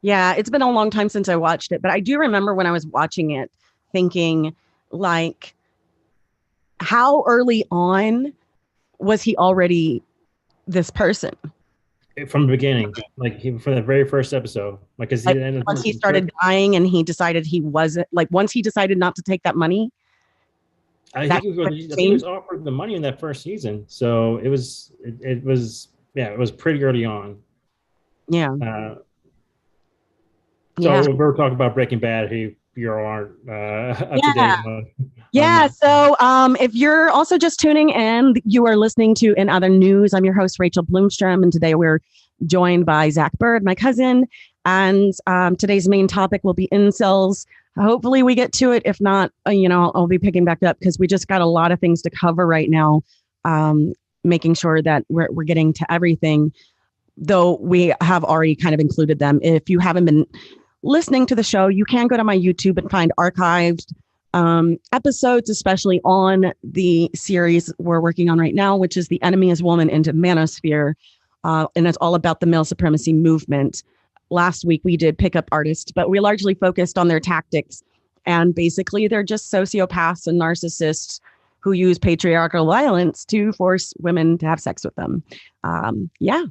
Yeah, it's been a long time since I watched it, but I do remember when I was watching it thinking, like, how early on was he already this person? From the beginning, like from the very first episode, like because Like, once he started dying and he decided he wasn't, like, once he decided not to take that money, I that think he was offered the money in that first season, so it was pretty early on. yeah. So Yeah. we're talking about Breaking Bad, who you aren't up to Yeah. date on. Yeah. So if you're also just tuning in, you are listening to In Other News. I'm your host, Rachel Bloomstrom, and today we're joined by Zach Bird, my cousin. And today's main topic will be incels. Hopefully we get to it. If not, I'll be picking back up because we just got a lot of things to cover right now, making sure that we're getting to everything, though we have already kind of included them. If you haven't been listening to the show, you can go to my YouTube and find archived episodes, especially on the series we're working on right now, which is The Enemy is Woman into Manosphere. And it's all about the male supremacy movement. Last week, we did pick up artists, but we largely focused on their tactics. And basically, they're just sociopaths and narcissists who use patriarchal violence to force women to have sex with them. Yeah.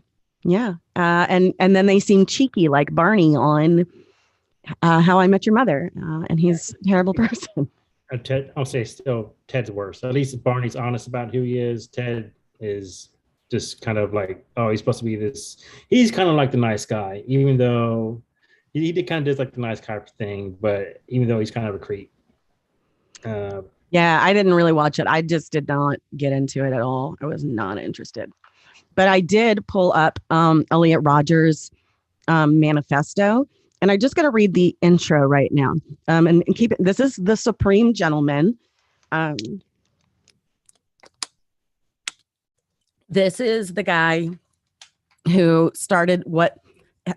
And then they seem cheeky, like Barney on How I Met Your Mother. And he's a terrible person. I'll say still Ted's worse. At least Barney's honest about who he is. Ted is just kind of like, oh, he's supposed to be this. He's kind of like the nice guy, even though he did kind of does like the nice guy thing, but even though he's kind of a creep. Yeah, I didn't really watch it. I just did not get into it at all. I was not interested. But I did pull up Elliot Rodgers' manifesto. And I just got to read the intro right now. And keep it. This is the Supreme Gentleman. This is the guy who started what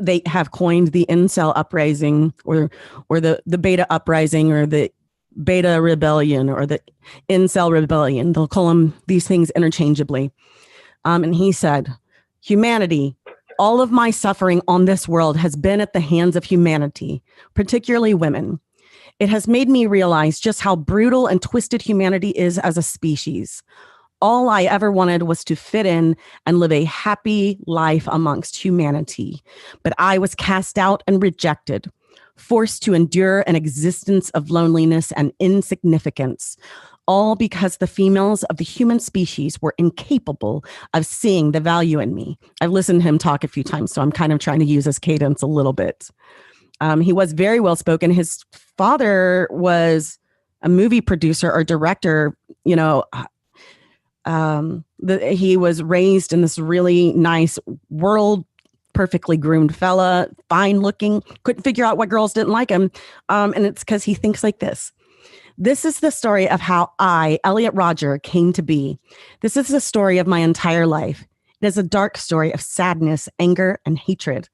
they have coined the incel uprising, or the beta uprising, or the beta rebellion, or the incel rebellion. They'll call them these things interchangeably. And he said, humanity, all of my suffering on this world has been at the hands of humanity, particularly women. It has made me realize just how brutal and twisted humanity is as a species. All I ever wanted was to fit in and live a happy life amongst humanity. But I was cast out and rejected, forced to endure an existence of loneliness and insignificance, all because the females of the human species were incapable of seeing the value in me. I've listened to him talk a few times, so I'm kind of trying to use his cadence a little bit. He was very well spoken. His father was a movie producer or director. You know, he was raised in this really nice world, perfectly groomed fella, fine looking, couldn't figure out what girls didn't like him. And it's because he thinks like this. This is the story of how I, Elliot Rodger, came to be. This is the story of my entire life. It is a dark story of sadness, anger, and hatred.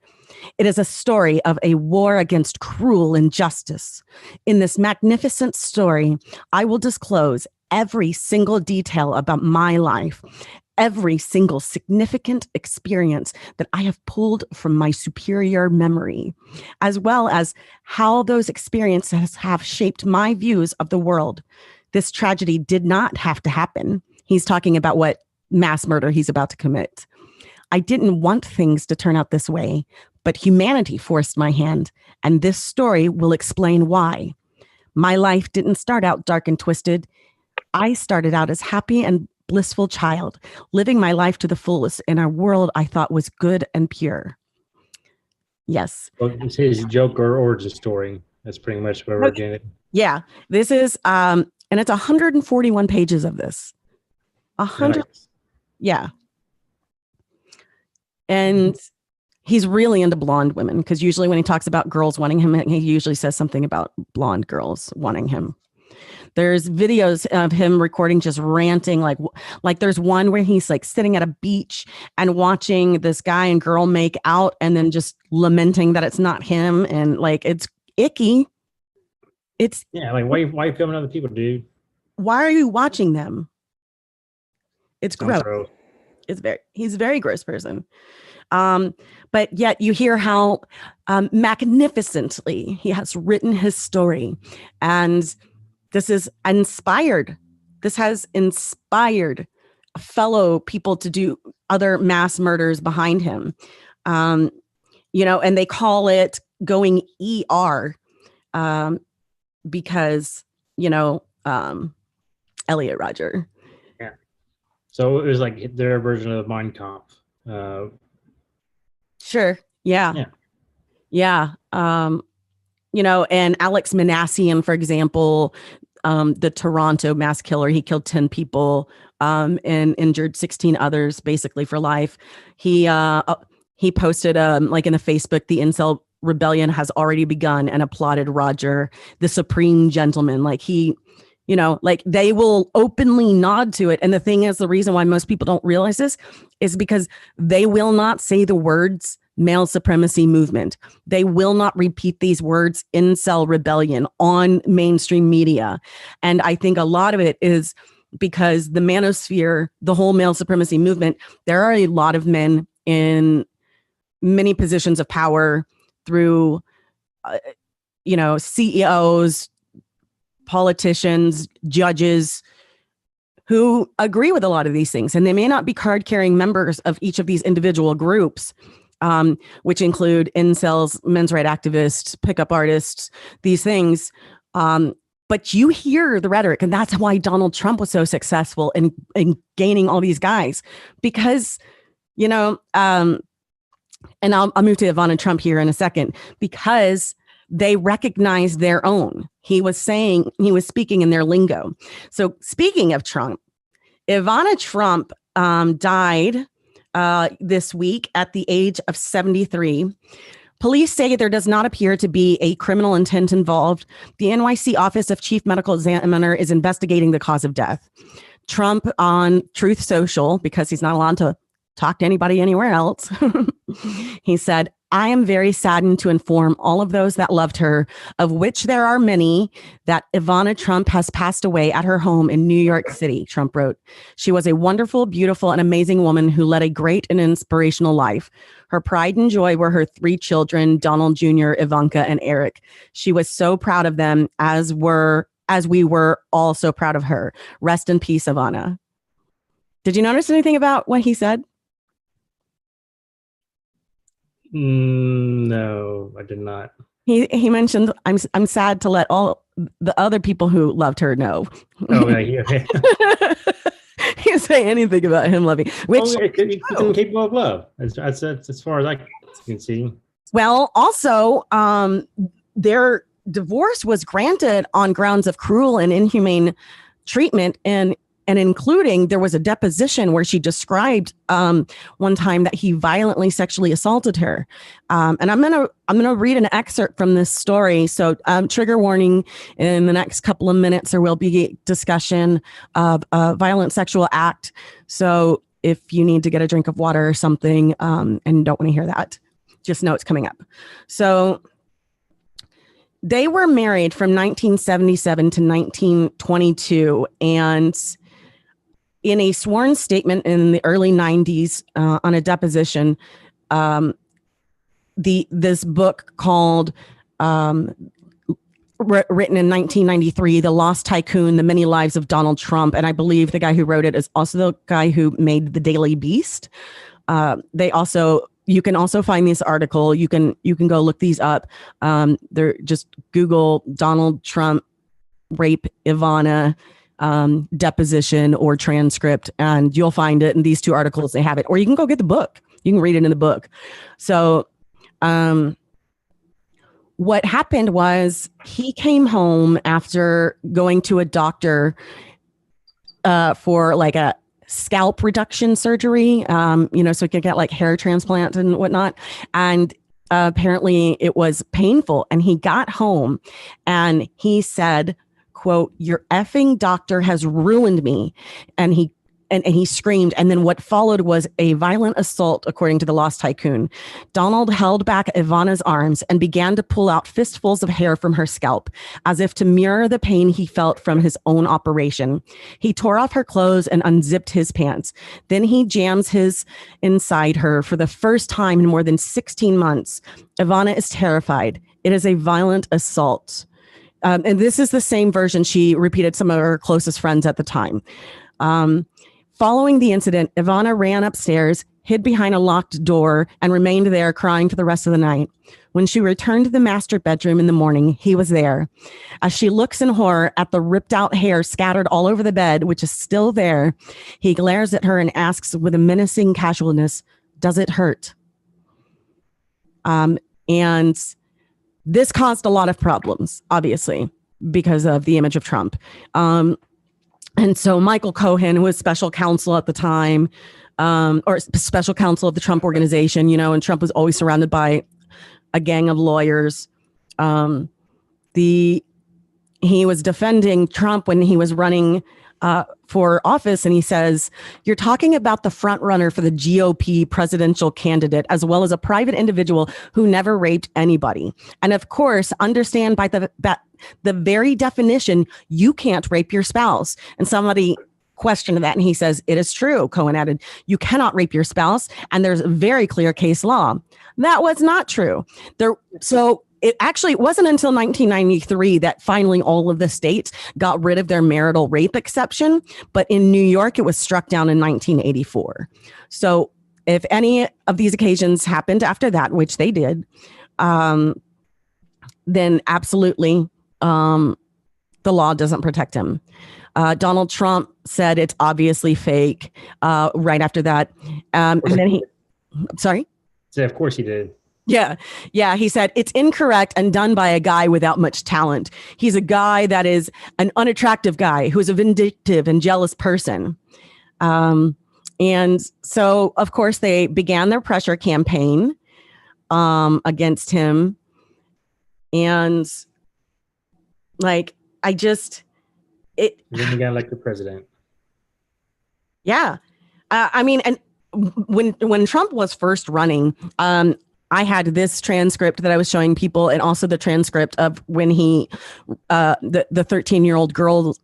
It is a story of a war against cruel injustice. In this magnificent story, I will disclose every single detail about my life, every single significant experience that I have pulled from my superior memory, as well as how those experiences have shaped my views of the world. This tragedy did not have to happen. He's talking about what mass murder he's about to commit. I didn't want things to turn out this way, but humanity forced my hand, and this story will explain why. My life didn't start out dark and twisted. I started out as happy and blissful child, living my life to the fullest in a world I thought was good and pure. Yes. Well, it's his Joker origin story. That's pretty much what we're getting. Yeah. This is, and it's 141 pages of this. 100. Nice. Yeah. And he's really into blonde women, because usually when he talks about girls wanting him, he usually says something about blonde girls wanting him. There's videos of him recording, just ranting, like there's one where he's like sitting at a beach and watching this guy and girl make out, and then just lamenting that it's not him, and like it's icky. It's like why are you filming other people, dude? Why are you watching them? It's gross. He's a very gross person. But yet you hear how magnificently he has written his story, and this has inspired fellow people to do other mass murders behind him. And they call it going ER, because, Elliot Rodger. Yeah. So it was like their version of Mein Kampf. Sure. Yeah. And Alex Manassian, for example, the Toronto mass killer, he killed 10 people and injured 16 others, basically for life. He posted like in the Facebook, the incel rebellion has already begun, and applauded Rodger, the Supreme Gentleman. Like they will openly nod to it. And the thing is, the reason why most people don't realize this is because they will not say the words male supremacy movement. They will not repeat these words, incel rebellion, on mainstream media. And I think a lot of it is because the manosphere, the whole male supremacy movement, there are a lot of men in many positions of power through, CEOs, politicians, judges, who agree with a lot of these things. And they may not be card-carrying members of each of these individual groups, which include incels, men's rights activists, pickup artists, these things. But you hear the rhetoric, and that's why Donald Trump was so successful in gaining all these guys, because, and I'll move to Ivana Trump here in a second, because they recognize their own. He was speaking in their lingo. So speaking of Trump, Ivana Trump died this week at the age of 73. Police say there does not appear to be a criminal intent involved. The NYC Office of Chief Medical Examiner is investigating the cause of death. Trump on Truth Social, because he's not allowed to talk to anybody anywhere else, he said, I am very saddened to inform all of those that loved her, of which there are many, that Ivana Trump has passed away at her home in New York City, Trump wrote. She was a wonderful, beautiful, and amazing woman who led a great and inspirational life. Her pride and joy were her 3 children, Donald Jr., Ivanka, and Eric. She was so proud of them, as we were all so proud of her. Rest in peace, Ivana. Did you notice anything about what he said? No, I did not. He mentioned, I'm sad to let all the other people who loved her know. Oh, yeah. He didn't say anything about him loving, which he's capable of love. That's as far as I can see. Well, also, their divorce was granted on grounds of cruel and inhumane treatment, and including there was a deposition where she described one time that he violently sexually assaulted her. And I'm gonna read an excerpt from this story. So trigger warning, in the next couple of minutes there will be discussion of a violent sexual act. So if you need to get a drink of water or something and don't want to hear that, just know it's coming up. So they were married from 1977 to 1922, and in a sworn statement in the early 90s on a deposition, this book called, written in 1993, The Lost Tycoon, The Many Lives of Donald Trump, and I believe the guy who wrote it is also the guy who made The Daily Beast. You can also find this article. You can go look these up. They're just Google Donald Trump rape Ivana deposition or transcript, and you'll find it in these 2 articles. They have it, or you can go get the book. You can read it in the book. So what happened was he came home after going to a doctor for like a scalp reduction surgery, so he could get like hair transplant and whatnot. And apparently it was painful. And he got home and he said, quote, "Your effing doctor has ruined me." And he screamed. And then what followed was a violent assault, according to The Lost Tycoon. Donald held back Ivana's arms and began to pull out fistfuls of hair from her scalp, as if to mirror the pain he felt from his own operation. He tore off her clothes and unzipped his pants. Then he jams his inside her for the first time in more than 16 months. Ivana is terrified. It is a violent assault. And this is the same version she repeated some of her closest friends at the time. Following the incident, Ivana ran upstairs, hid behind a locked door, and remained there crying for the rest of the night. When she returned to the master bedroom in the morning, he was there. As she looks in horror at the ripped out hair scattered all over the bed, which is still there, he glares at her and asks with a menacing casualness, "Does it hurt?" And this caused a lot of problems, obviously, because of the image of Trump. And so Michael Cohen, who was special counsel at the time, or special counsel of the Trump organization, and Trump was always surrounded by a gang of lawyers. He was defending Trump when he was running for office, and he says, "You're talking about the front runner for the GOP presidential candidate, as well as a private individual who never raped anybody. And of course, understand by the very definition, you can't rape your spouse." And somebody questioned that, and he says, "It is true," Cohen added, "you cannot rape your spouse, and there's very clear case law." That was not true. It wasn't until 1993 that finally all of the states got rid of their marital rape exception. But in New York, it was struck down in 1984. So if any of these occasions happened after that, which they did, then absolutely the law doesn't protect him. Donald Trump said it's obviously fake right after that. And then sorry? Yeah, of course he did. Yeah. He said it's incorrect and done by a guy without much talent. He's a guy that is an unattractive guy who is a vindictive and jealous person. And so, of course, they began their pressure campaign. against him. And like, I just, then you got elected president. Yeah. I mean, and when Trump was first running, I had this transcript that I was showing people, and also the transcript of when he, the 13-year-old girl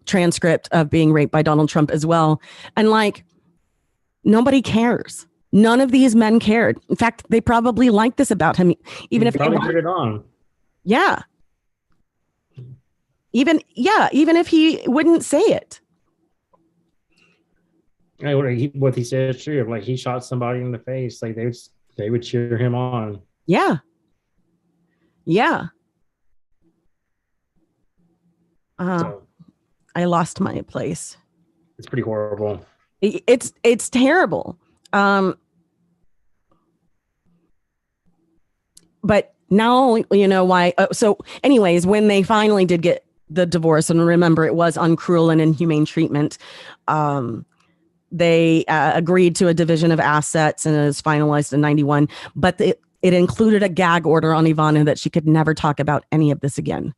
transcript of being raped by Donald Trump as well. And like, nobody cares. None of these men cared. In fact, they probably liked this about him, even if probably put it on. Yeah. Even if he wouldn't say it. What he said is true. Like, he shot somebody in the face, like they would cheer him on. Yeah. So, I lost my place. It's pretty horrible. It's terrible. But now you know why. So anyways, when they finally did get the divorce, and remember, it was uncruel and inhumane treatment, they agreed to a division of assets, and it was finalized in 91. But it included a gag order on Ivana that she could never talk about any of this again.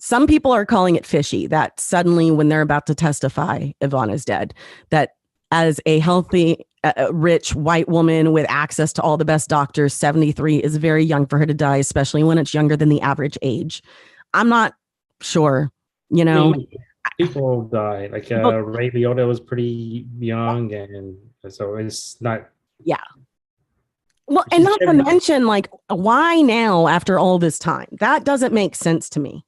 Some people are calling it fishy, that suddenly when they're about to testify, Ivana's dead. That as a healthy, rich white woman with access to all the best doctors, 73 is very young for her to die, especially when it's younger than the average age. I'm not sure, you know. People die. Like Ray Liotta was pretty young, and so it's not. Yeah. Well, and not to mention, like, why now after all this time? That doesn't make sense to me.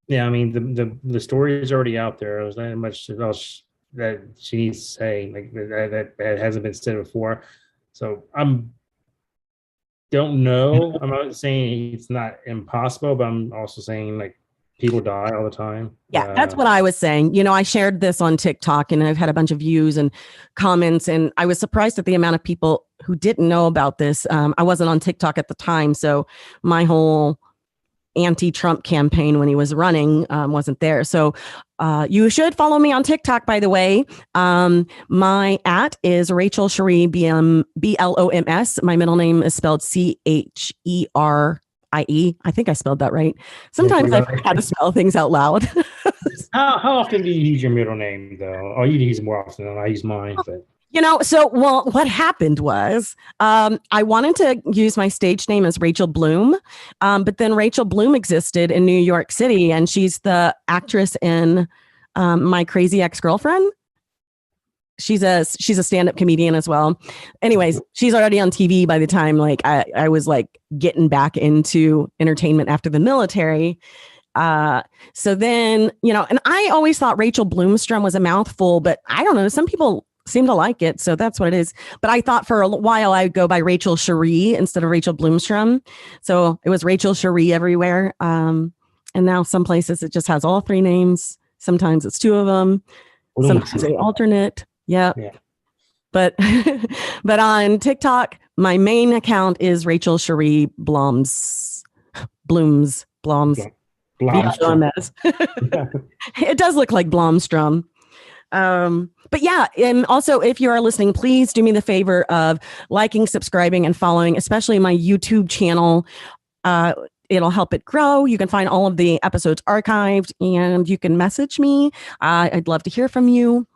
Yeah, I mean, the story is already out there. There's not much else that she needs to say, like that hasn't been said before. So don't know. I'm not saying it's not impossible, but I'm also saying, like, people die all the time. Yeah, that's what I was saying. You know, I shared this on TikTok, and I've had a bunch of views and comments, and I was surprised at the amount of people who didn't know about this. I wasn't on TikTok at the time, so my whole anti-Trump campaign when he was running wasn't there. So you should follow me on TikTok, by the way. My @ is Rachel Cherie, BLOMS. My middle name is spelled CHERIE. I think I spelled that right. Sometimes I forget how to spell things out loud. How often do you use your middle name, though? Oh, you use it more often than I use mine. But you know, so, well, what happened was I wanted to use my stage name as Rachel Bloom, but then Rachel Bloom existed in New York City, and she's the actress in My Crazy Ex-Girlfriend. She's a stand-up comedian as well. Anyways, she's already on TV by the time like I was like getting back into entertainment after the military. So then, you know, and I always thought Rachel Bloomstrom was a mouthful, but I don't know. Some people seem to like it, so that's what it is. But I thought for a while I'd go by Rachel Cherie instead of Rachel Bloomstrom. So it was Rachel Cherie everywhere. And now some places it just has all three names. Sometimes it's two of them. Sometimes they alternate. Yeah. But but on TikTok, my main account is Rachel Cherie Blooms. Blomstrom. It does look like Blomstrom. But yeah, and also if you are listening, please do me the favor of liking, subscribing, and following, especially my YouTube channel. It'll help it grow. You can find all of the episodes archived, and you can message me. I'd love to hear from you.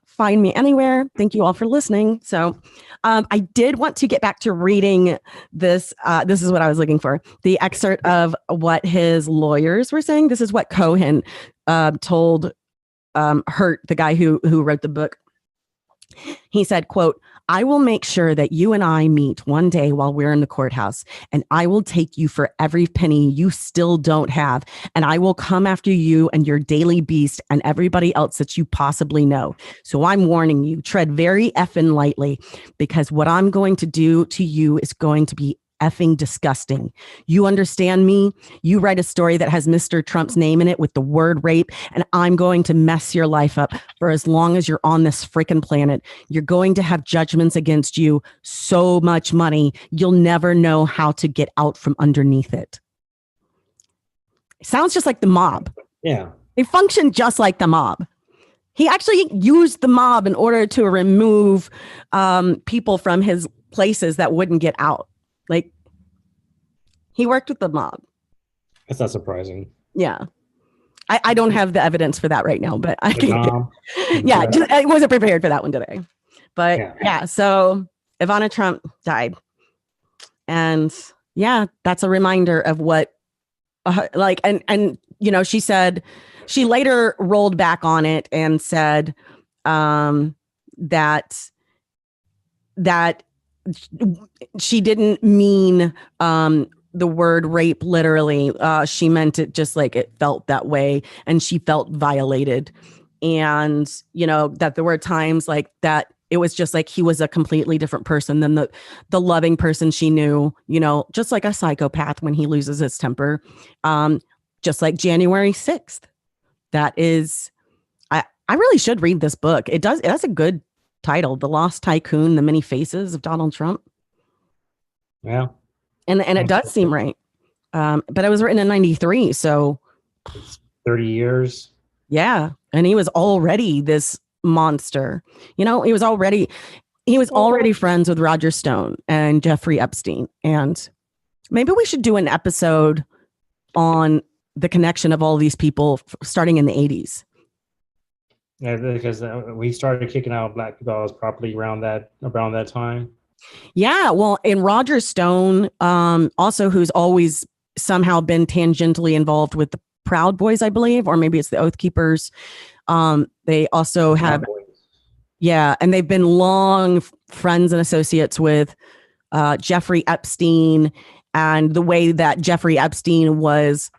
Find me anywhere. Thank you all for listening. So I did want to get back to reading this. This is what I was looking for. The excerpt of what his lawyers were saying. This is what Cohen told Hurt, the guy who wrote the book. He said, quote, "I will make sure that you and I meet one day while we're in the courthouse, and I will take you for every penny you still don't have, and I will come after you and your daily beast and everybody else that you possibly know. So I'm warning you, tread very effing lightly, because what I'm going to do to you is going to be effing disgusting. You understand me? You write a story that has Mr. Trump's name in it with the word rape, and I'm going to mess your life up for as long as you're on this freaking planet. You're going to have judgments against you, so much money, you'll never know how to get out from underneath it." Sounds just like the mob. Yeah. They function just like the mob. He actually used the mob in order to remove people from his places that wouldn't get out. Like, he worked with the mob. That's not surprising. Yeah. I don't have the evidence for that right now, but I can. Yeah, I wasn't prepared for that one today. But so Ivana Trump died. And yeah, that's a reminder of what, and she said, she later rolled back on it and said that she didn't mean the word rape literally. She meant it just like it felt that way, and she felt violated. And, that there were times like that. It was just like he was a completely different person than the loving person she knew, just like a psychopath when he loses his temper. Just like January 6th. That is, I really should read this book. It has a good title, The Lost Tycoon, The Many Faces of Donald Trump. Yeah. And it does seem right. But it was written in 93. So it's 30 years. Yeah. And he was already this monster. He was already friends with Roger Stone and Jeffrey Epstein. And maybe we should do an episode on the connection of all these people starting in the 80s. Yeah, because we started kicking out black people properly around that time. Yeah, well, and Roger Stone, also, who's always somehow been tangentially involved with the Proud Boys, I believe, or maybe it's the Oath Keepers. They also have, and they've been long friends and associates with Jeffrey Epstein, and the way that Jeffrey Epstein was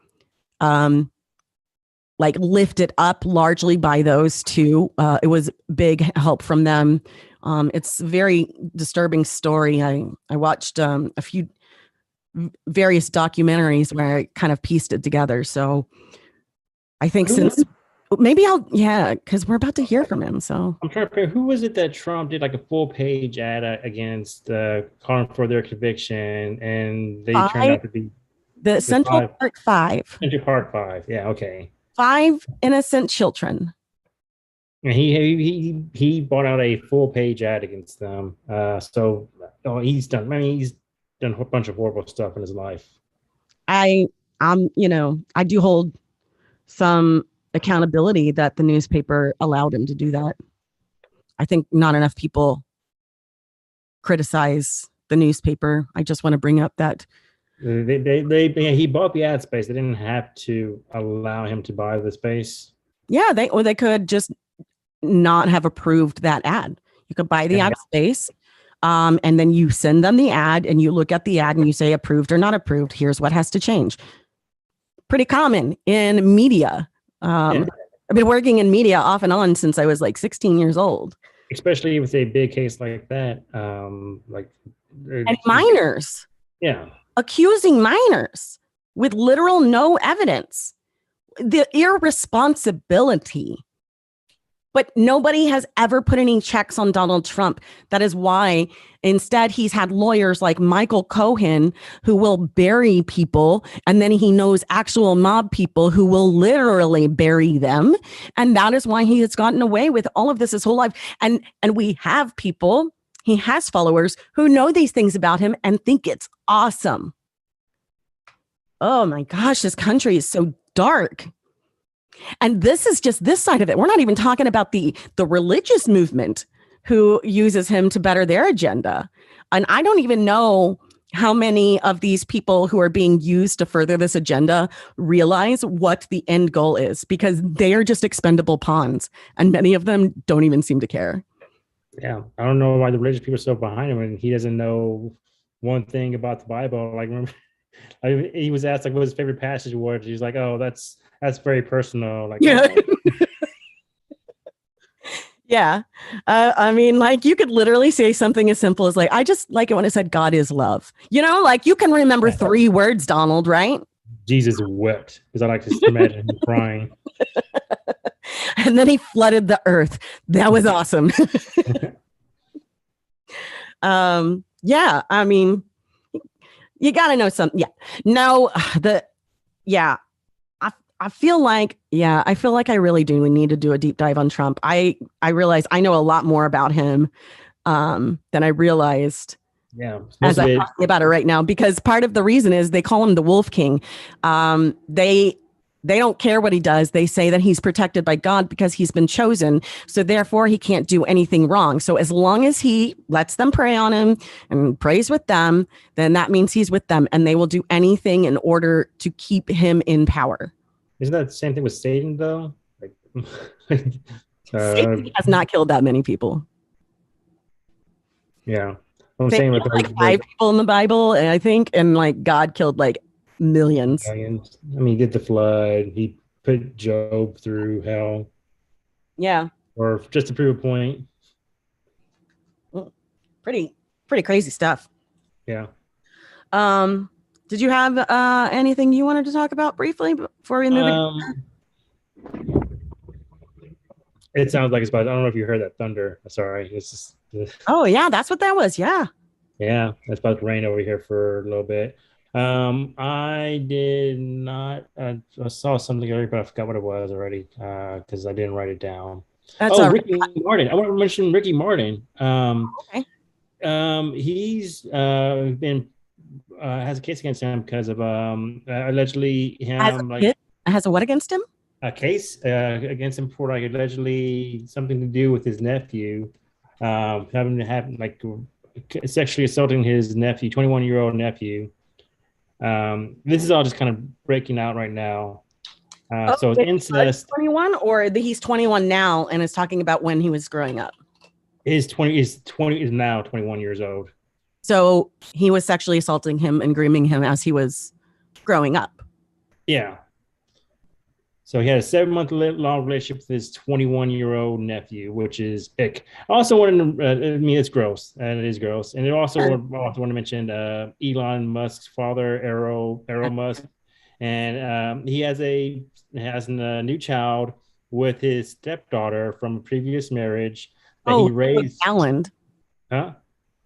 lifted up largely by those two. It was big help from them. It's a very disturbing story. I watched a few various documentaries where I kind of pieced it together. So I think because we're about to hear from him. So I'm trying to figure, who was it that Trump did like a full-page ad against calling for their conviction, and they turned out to be the Central Park Five. Central Park Five. Yeah. Okay. 5 innocent children. And he bought out a full-page ad against them. He's done a bunch of horrible stuff in his life. I do hold some accountability that the newspaper allowed him to do that. I think not enough people criticize the newspaper. I just want to bring up that he bought the ad space. They didn't have to allow him to buy the space. Yeah, they could just not have approved that ad. You could buy the ad space, and then you send them the ad, and you look at the ad and you say approved or not approved. Here's what has to change. Pretty common in media. I've been working in media off and on since I was like 16 years old. Especially with a big case like that, and minors. Yeah. Accusing minors with literal no evidence. The irresponsibility. But nobody has ever put any checks on Donald Trump. That is why instead he's had lawyers like Michael Cohen who will bury people. And then he knows actual mob people who will literally bury them. And that is why he has gotten away with all of this his whole life. And we have people, he has followers who know these things about him and think it's awesome. Oh my gosh, this country is so dark. And this is just this side of it. We're not even talking about the religious movement who uses him to better their agenda. And I don't even know how many of these people who are being used to further this agenda realize what the end goal is, because they are just expendable pawns. And many of them don't even seem to care. Yeah. I don't know why the religious people are so behind him and he doesn't know one thing about the Bible. Like, remember, he was asked what his favorite passage was. He's like, oh, that's very personal. Like, yeah. Yeah. I mean, you could literally say something as simple as I just like it when it said God is love. You can remember 3 words, Donald, right? Jesus wept, because I like to imagine him crying. And then he flooded the earth. That was awesome. Yeah. I mean, you got to know something. Yeah. No, I feel like I really do need to do a deep dive on Trump. I realize I know a lot more about him than I realized. Yeah, As I'm talking about it right now, because part of the reason is they call him the Wolf King. They don't care what he does. They say that he's protected by God because he's been chosen. So therefore, he can't do anything wrong. So as long as he lets them pray on him and prays with them, then that means he's with them, and they will do anything in order to keep him in power. Isn't that the same thing with Satan, though? Satan has not killed that many people. Yeah. I'm saying with like 5 people in the Bible, and I think, and like God killed like millions. I mean, he did the flood. He put Job through hell. Yeah. Or just to prove a point. Pretty crazy stuff. Yeah. Did you have anything you wanted to talk about briefly before we move? It sounds like it's about. I don't know if you heard that thunder. Sorry. It's just. Oh yeah, that's what that was. Yeah. Yeah, it's about to rain over here for a little bit. I did not. I saw something earlier, but I forgot what it was already because I didn't write it down. That's Ricky Martin. I want to mention Ricky Martin. Okay. He's been has a case against him because of allegedly him has a what against him? A case against him for like allegedly something to do with his nephew, having to have like sexually assaulting his nephew, 21-year-old nephew. This is all just kind of breaking out right now. So it's incest. 21, or he's 21 now and is talking about when he was growing up. Is now 21 years old. So he was sexually assaulting him and grooming him as he was growing up. Yeah. So he had a 7-month long relationship with his 21-year-old nephew, which is ick. I also wanted to, it's gross, and it is gross. And I also want to mention Elon Musk's father, Elon Musk, and he has a new child with his stepdaughter from a previous marriage that he raised. Allen. Huh?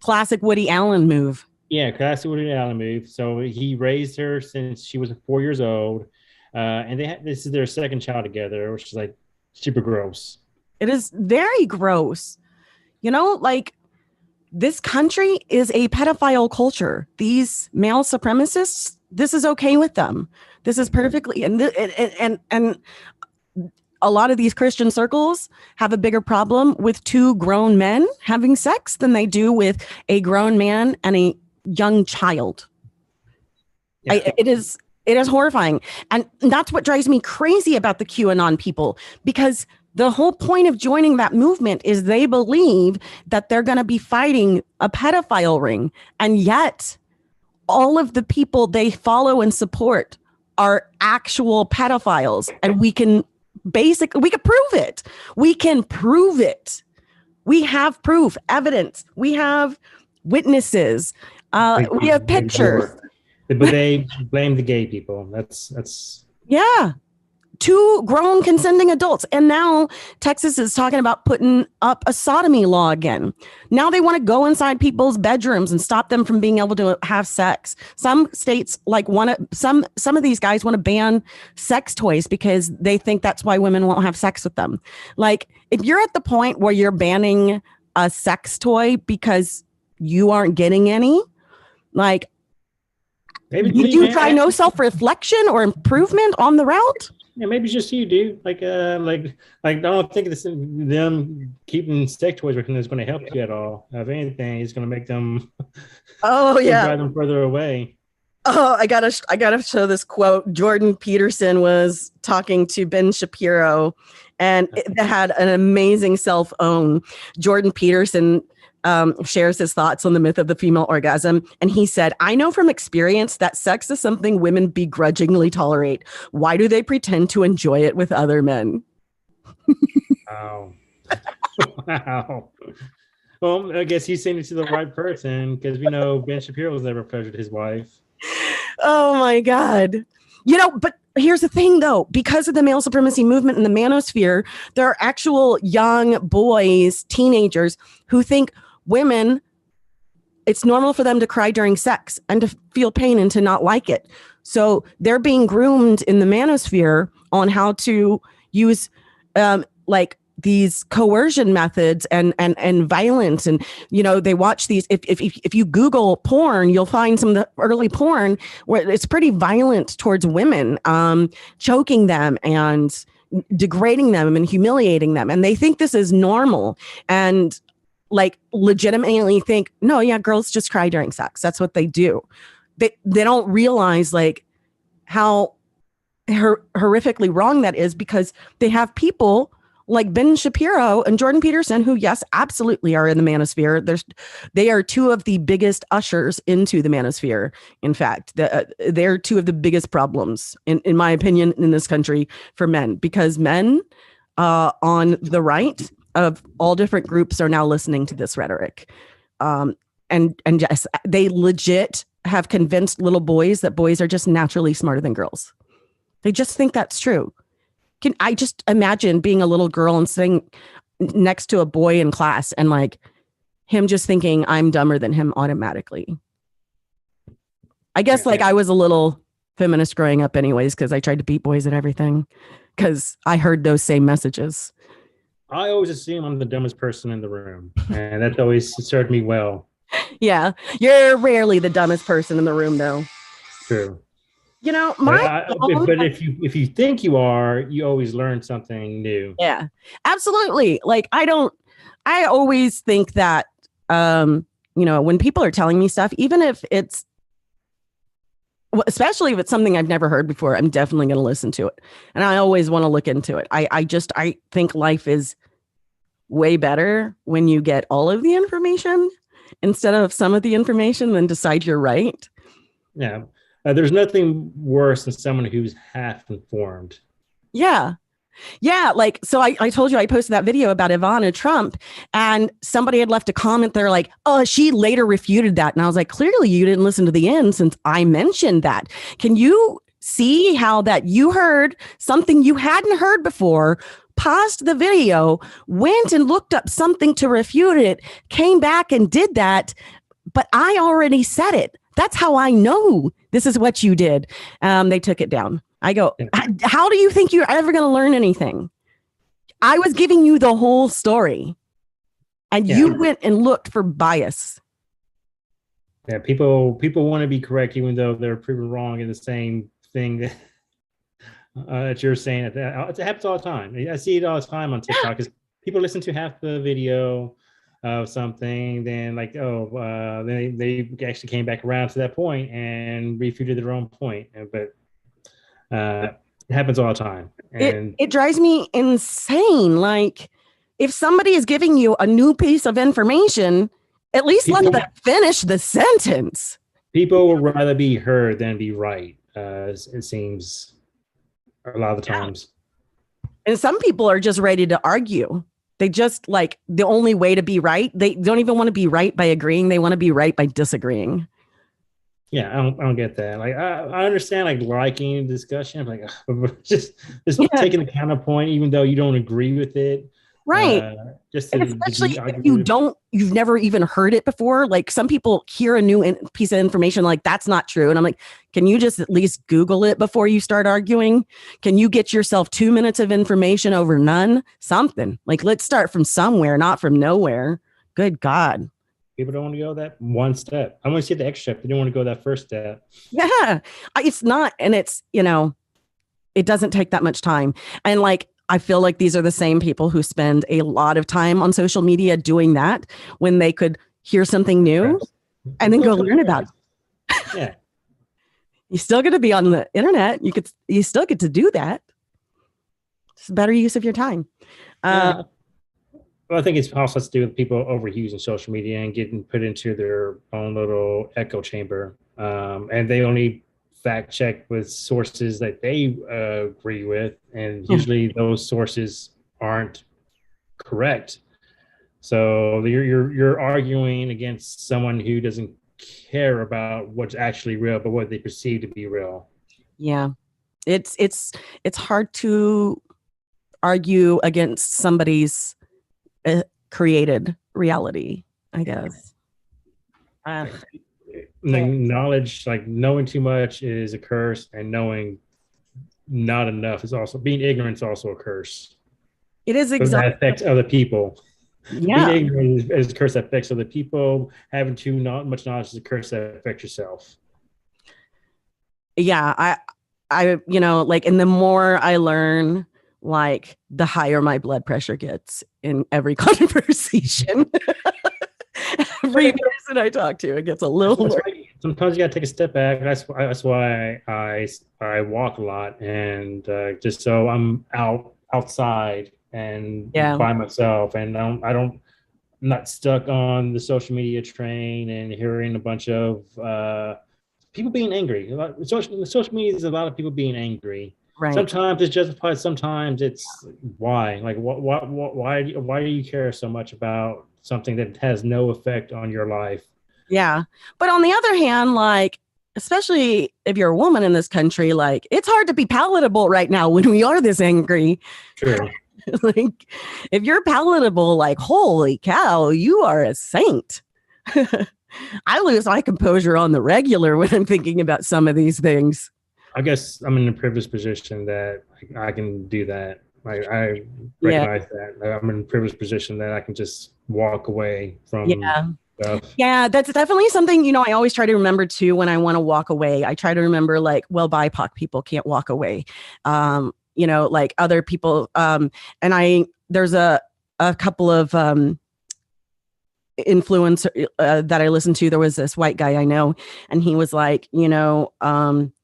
Classic Woody Allen move. Yeah, classic Woody Allen move. So he raised her since she was 4 years old. And this is their second child together, which is like super gross. It is very gross. Like this country is a pedophile culture. These male supremacists, this is okay with them. This is perfectly, and a lot of these Christian circles have a bigger problem with 2 grown men having sex than they do with a grown man and a young child. Yeah. It is horrifying. And that's what drives me crazy about the QAnon people, because the whole point of joining that movement is they believe that they're going to be fighting a pedophile ring. And yet all of the people they follow and support are actual pedophiles. And we can prove it. We can prove it. We have proof, evidence. We have witnesses. We have pictures. But they blame the gay people. That's yeah. 2 grown consenting adults. And now Texas is talking about putting up a sodomy law again. Now they want to go inside people's bedrooms and stop them from being able to have sex. Some states some of these guys want to ban sex toys because they think that's why women won't have sex with them. Like, if you're at the point where you're banning a sex toy because you aren't getting any, like, you try no self-reflection or improvement on the route? Yeah, maybe it's just you, dude. Like I don't think them keeping sex toys with them is going to help you at all. If anything, it's going to make them. Oh yeah, drive them further away. Oh, I gotta show this quote. Jordan Peterson was talking to Ben Shapiro, and it had an amazing self-own. Jordan Peterson shares his thoughts on the myth of the female orgasm. And he said, "I know from experience that sex is something women begrudgingly tolerate. Why do they pretend to enjoy it with other men?" Wow. Wow. Well, I guess he's saying it to the right person, because we know Ben Shapiro has never pleasured his wife. Oh my God. But here's the thing though, because of the male supremacy movement in the manosphere, there are actual young boys, teenagers who think women, it's normal for them to cry during sex and to feel pain and to not like it. So they're being groomed in the manosphere on how to use like these coercion methods and violence. And, you know, they watch these. If you Google porn, you'll find some of the early porn where it's pretty violent towards women, choking them and degrading them and humiliating them. And they think this is normal and like legitimately think, no, yeah, girls just cry during sex. That's what they do. They don't realize like how horrifically wrong that is, because they have people like Ben Shapiro and Jordan Peterson, who, yes, absolutely are in the manosphere. They are two of the biggest ushers into the manosphere. In fact, they're two of the biggest problems, in my opinion, in this country for men, because men on the right of all different groups are now listening to this rhetoric. And yes, they legit have convinced little boys that boys are just naturally smarter than girls. They just think that's true. Can I just imagine being a little girl and sitting next to a boy in class and like him just thinking I'm dumber than him automatically. I guess like I was a little feminist growing up anyways, because I tried to beat boys at everything because I heard those same messages. I always assume I'm the dumbest person in the room, and that's always served me well. Yeah, you're rarely the dumbest person in the room, though. True. You know, but if you think you are, you always learn something new. Yeah, absolutely. Like I always think that, you know, when people are telling me stuff, even if it's, especially if it's something I've never heard before, I'm definitely going to listen to it. And I always want to look into it. I think life is way better when you get all of the information instead of some of the information, then decide you're right. Yeah. There's nothing worse than someone who's half informed. Yeah. Yeah. Like, so I told you I posted that video about Ivana Trump, and somebody had left a comment there like, oh, she later refuted that. And I was like, clearly you didn't listen to the end since I mentioned that. Can you see how that you heard something you hadn't heard before, paused the video, went and looked up something to refute it, came back and did that, but I already said it. That's how I know this is what you did. They took it down. I go, how do you think you're ever going to learn anything? I was giving you the whole story, and you went and looked for bias. Yeah, people want to be correct, even though they're proven wrong in the same thing that you're saying. It happens all the time. I see it all the time on TikTok. Because people listen to half the video of something, then like, then they actually came back around to that point and refuted their own point. But it happens all the time. And it drives me insane. Like, if somebody is giving you a new piece of information, at least let them finish the sentence. People would rather be heard than be right. It seems a lot of the times. And some people are just ready to argue. They just like the only way to be right. They don't even want to be right by agreeing. They want to be right by disagreeing. Yeah, I don't get that. Like, I understand like liking discussion, like just taking the counterpoint, even though you don't agree with it. Right. Especially if you've never even heard it before. Like, some people hear a new piece of information, like that's not true. And I'm like, can you just at least Google it before you start arguing? Can you get yourself 2 minutes of information over none? Something like, let's start from somewhere, not from nowhere. Good God. People don't want to go that one step. I want to see the extra step. They don't want to go that first step. Yeah, it's not. And it's, you know, it doesn't take that much time. And like, I feel like these are the same people who spend a lot of time on social media doing that when they could hear something new and then go learn about it. Yeah. You're still going to be on the internet. You still get to do that. It's a better use of your time. Well, I think it's also to do with people overusing social media and getting put into their own little echo chamber. And they only fact check with sources that they agree with, and usually those sources aren't correct. So you're arguing against someone who doesn't care about what's actually real, but what they perceive to be real. Yeah, it's hard to argue against somebody's created reality, I guess. Knowledge, like knowing too much is a curse, and knowing not enough. It's also being ignorant is also a curse. It is Because that affects other people. Being Yeah. ignorant is a curse that affects other people. Having too not much knowledge is a curse that affects yourself. Yeah. Like, and the more I learn, like, the higher my blood pressure gets in every conversation. Every person I talk to, it gets a little worse. Sometimes you gotta take a step back. That's why I walk a lot, and just so I'm outside and Yeah. by myself, and I'm not stuck on the social media train and hearing a bunch of people being angry. Social media is a lot of people being angry. Right. Sometimes it's justified. Sometimes it's why. Like why do you care so much about something that has no effect on your life? Yeah. But on the other hand, like, especially if you're a woman in this country, like, it's hard to be palatable right now when we are this angry. True. Like, if you're palatable, like, holy cow, you are a saint. I lose my composure on the regular when I'm thinking about some of these things. I guess I'm in a privileged position that I can do that. I recognize that I'm in a privileged position that I can just walk away from stuff. Yeah, that's definitely something, I always try to remember too when I want to walk away. I try to remember, like, well, BIPOC people can't walk away. Like other people. And there's a couple of influencer that I listened to. There was this white guy I know, and he was like,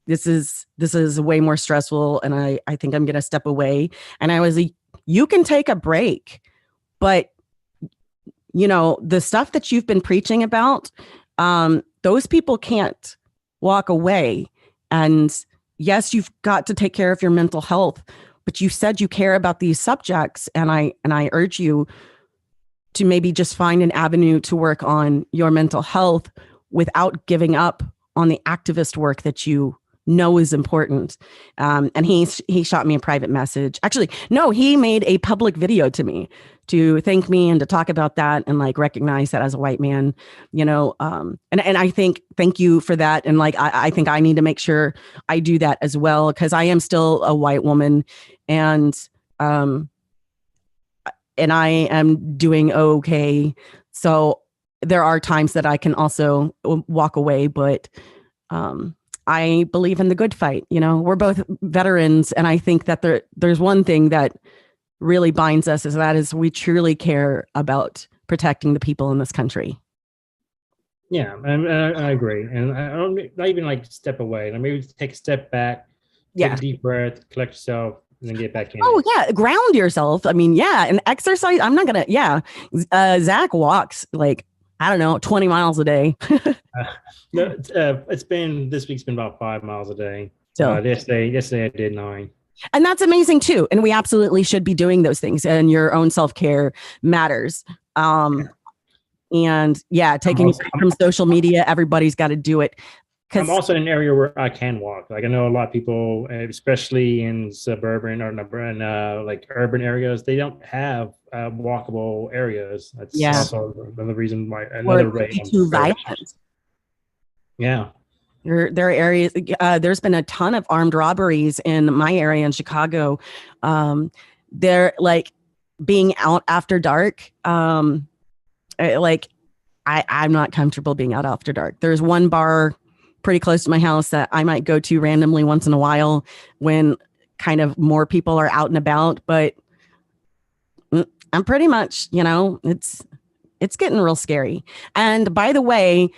this is way more stressful, and I think I'm gonna step away. And I was like, you can take a break, but the stuff that you've been preaching about, those people can't walk away. And yes, you've got to take care of your mental health, but you said you care about these subjects, and I urge you to maybe just find an avenue to work on your mental health without giving up on the activist work that you know is important. And he shot me a private message. Actually, no, he made a public video to me to thank me and to talk about that and, like, recognize that as a white man, and I think, thank you for that. And, like, I think I need to make sure I do that as well, because I am still a white woman, and I am doing okay. So there are times that I can also walk away, but I believe in the good fight. We're both veterans, and I think that there's one thing that really binds us, is we truly care about protecting the people in this country. Yeah, I agree, and I don't not even like step away. Maybe take a step back, take a deep breath, collect yourself, and then get back in. Oh yeah, ground yourself. I mean, yeah, and exercise. I'm not gonna. Yeah, Zach walks, like, I don't know, 20 miles a day. No, this week's been about 5 miles a day. So yesterday I did 9. And that's amazing too. And we absolutely should be doing those things. And your own self-care matters. And yeah, taking a break from social media, everybody's got to do it. I'm also in an area where I can walk. Like, I know a lot of people, especially in suburban or like urban areas, they don't have walkable areas. That's also another reason why another rate. Too violent. Yeah. There are areas. There's been a ton of armed robberies in my area in Chicago. They're like being out after dark. I'm not comfortable being out after dark. There's one bar pretty close to my house that I might go to randomly once in a while when kind of more people are out and about. But I'm pretty much, it's getting real scary. And by the way,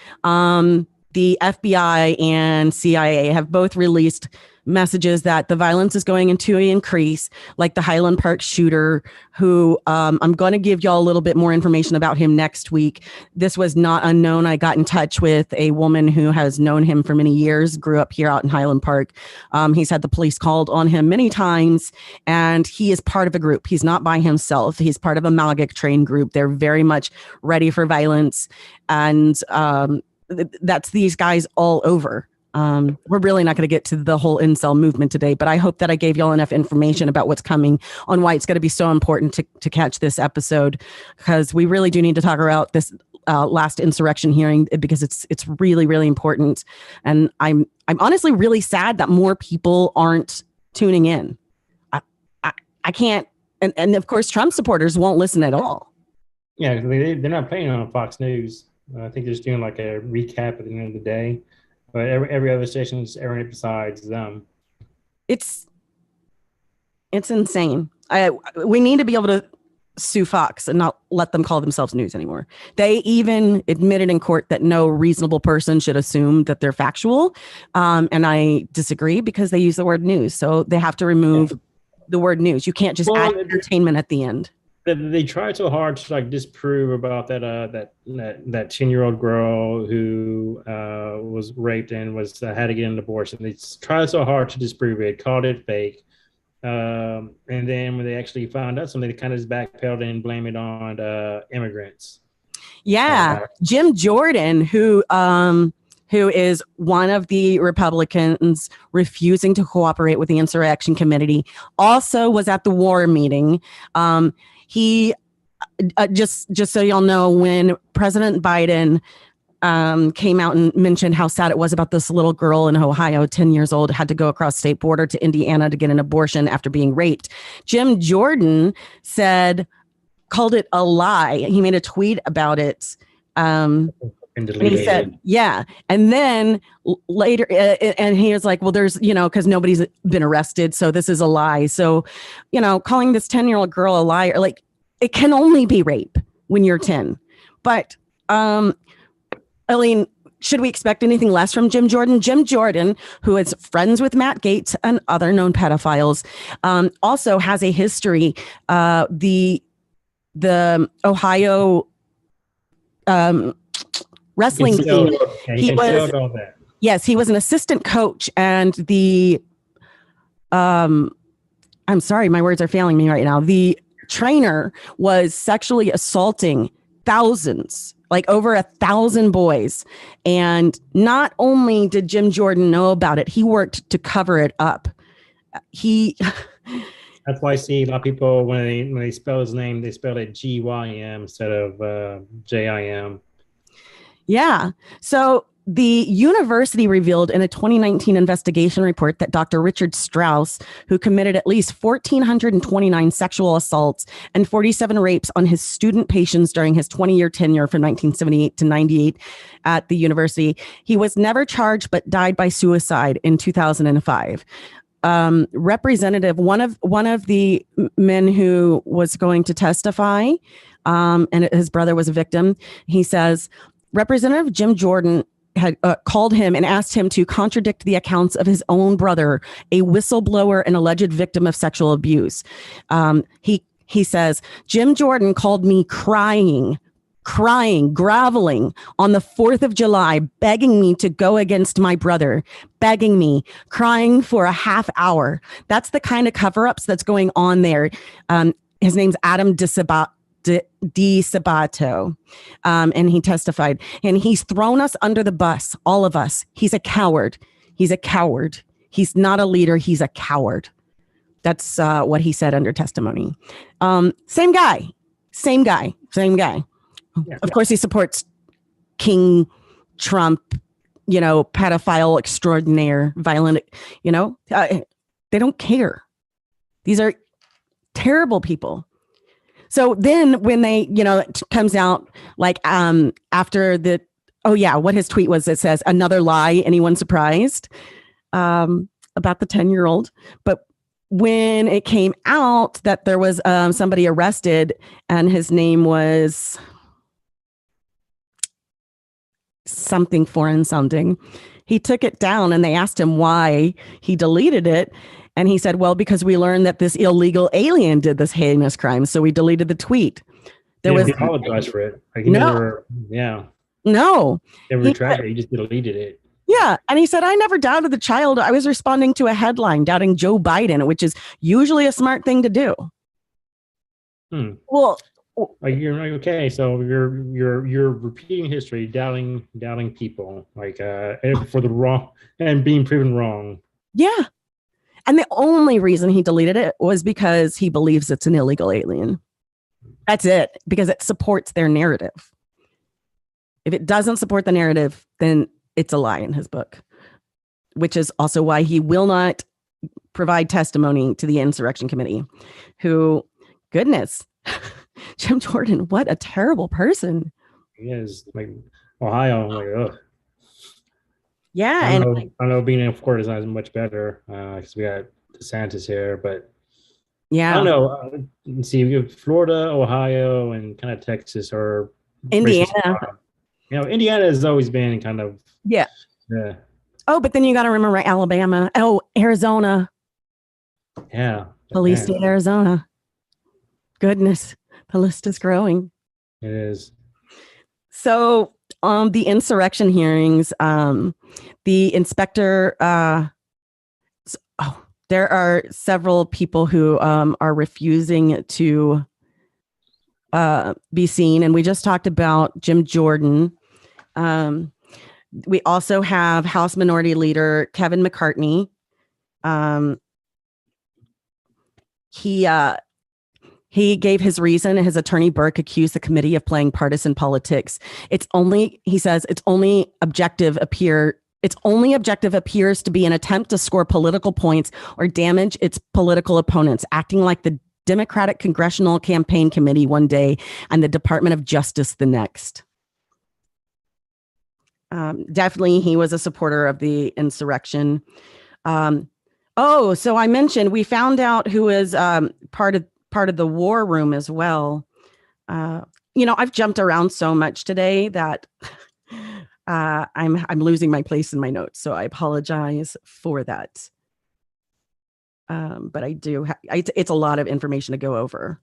the FBI and CIA have both released messages that the violence is going to increase, like the Highland Park shooter, who I'm going to give y'all a little bit more information about him next week. This was not unknown. I got in touch with a woman who has known him for many years, grew up here out in Highland Park. He's had the police called on him many times, and he is part of a group. He's not by himself. He's part of a MAGA trained group. They're very much ready for violence, and that's these guys all over. We're really not going to get to the whole incel movement today, but I hope that I gave y'all enough information about what's coming, on why it's going to be so important to catch this episode, because we really do need to talk about this last insurrection hearing, because it's really, really important. And I'm honestly really sad that more people aren't tuning in. I can't. And of course, Trump supporters won't listen at all. Yeah, they're not playing on Fox News. I think they're just doing like a recap at the end of the day. But every other station is airing it besides them. It's insane. We need to be able to sue Fox and not let them call themselves news anymore. They even admitted in court that no reasonable person should assume that they're factual. And I disagree because they use the word news. So they have to remove the word news. You can't just add entertainment at the end. They tried so hard to like disprove about that 10-year-old girl who was raped and was had to get an abortion. They tried so hard to disprove it, called it fake. And then when they actually found out something, they kind of just backpedaled and blame it on immigrants. Yeah, Jim Jordan, who is one of the Republicans refusing to cooperate with the Insurrection Committee, also was at the war meeting. He just so y'all know, when President Biden came out and mentioned how sad it was about this little girl in Ohio, 10 years old, had to go across state border to Indiana to get an abortion after being raped. Jim Jordan called it a lie. He made a tweet about it. And he said, yeah. And then later, and he was like, well, there's, because nobody's been arrested. So this is a lie. So, calling this 10-year-old girl a liar, like, it can only be rape when you're 10. But, Eileen, should we expect anything less from Jim Jordan? Jim Jordan, who is friends with Matt Gaetz and other known pedophiles, also has a history. The Ohio wrestling team. He was an assistant coach, and I'm sorry, my words are failing me right now. The trainer was sexually assaulting thousands, like over 1,000 boys. And not only did Jim Jordan know about it, he worked to cover it up. That's why I see a lot of people, when they spell his name, they spell it G-Y-M instead of J-I-M. Yeah. So the university revealed in a 2019 investigation report that Dr. Richard Strauss, who committed at least 1,429 sexual assaults and 47 rapes on his student patients during his 20-year tenure from 1978 to 98 at the university, he was never charged but died by suicide in 2005. Representative, one of the men who was going to testify, and his brother was a victim, he says, Representative Jim Jordan had called him and asked him to contradict the accounts of his own brother, a whistleblower and alleged victim of sexual abuse. He says, Jim Jordan called me crying, groveling on the 4th of July, begging me to go against my brother, begging me, crying for a half hour. That's the kind of cover-ups that's going on there. His name's Adam DiSabato, and he testified, and he's thrown us under the bus, all of us. He's a coward. He's not a leader. He's a coward. That's what he said under testimony. Same guy. Yeah. Of course, he supports King Trump, pedophile extraordinaire, violent, they don't care. These are terrible people. So then when they, it comes out like after what his tweet was, it says, another lie, anyone surprised about the 10-year-old. But when it came out that there was somebody arrested and his name was something foreign sounding, he took it down and they asked him why he deleted it. And he said, well, because we learned that this illegal alien did this heinous crime, so we deleted the tweet. He apologized for it. Like No. He retracted it. He just deleted it. Yeah. And he said, I never doubted the child. I was responding to a headline doubting Joe Biden, which is usually a smart thing to do. Well, you're like, okay, so you're repeating history, doubting people, like for the wrong and being proven wrong. Yeah. And the only reason he deleted it was because he believes it's an illegal alien. That's it, because it supports their narrative. If it doesn't support the narrative, then it's a lie in his book, which is also why he will not provide testimony to the insurrection committee, who, goodness, Jim Jordan, what a terrible person. He is like Ohio. I'm like, ugh. Yeah. I know being in Florida is not as much better because we got DeSantis here, but yeah, I don't know. Let's see, we have Florida, Ohio, and kind of Texas or Indiana. Indiana has always been kind of yeah. Yeah. Oh, but then you got to remember Alabama. Oh, Arizona. Yeah. Police state Arizona. Goodness, the list is growing. It is. So the insurrection hearings, the inspector, there are several people who are refusing to be seen. And we just talked about Jim Jordan. We also have House Minority Leader Kevin McCartney. He gave his reason. His attorney Burke accused the committee of playing partisan politics. He says, its only objective appears to be an attempt to score political points or damage its political opponents, acting like the Democratic Congressional Campaign Committee one day and the Department of Justice the next. Definitely, he was a supporter of the insurrection. So I mentioned we found out who is part of the war room as well. I've jumped around so much today that I'm losing my place in my notes, so I apologize for that. But I do. It's a lot of information to go over.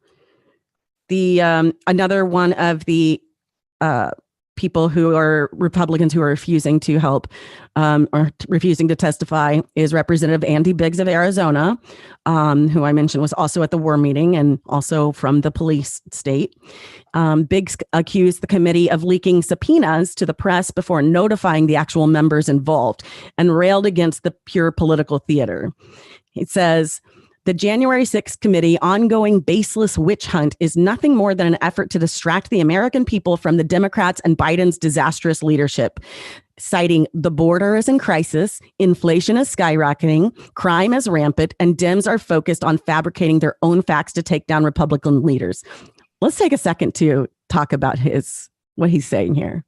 The another one of the people who are Republicans who are refusing to help or refusing to testify is Representative Andy Biggs of Arizona, who I mentioned was also at the war meeting and also from the police state. Biggs accused the committee of leaking subpoenas to the press before notifying the actual members involved and railed against the pure political theater. It says, the January 6th committee ongoing baseless witch hunt is nothing more than an effort to distract the American people from the Democrats and Biden's disastrous leadership, citing the border is in crisis, inflation is skyrocketing, crime is rampant, and Dems are focused on fabricating their own facts to take down Republican leaders. Let's take a second to talk about what he's saying here.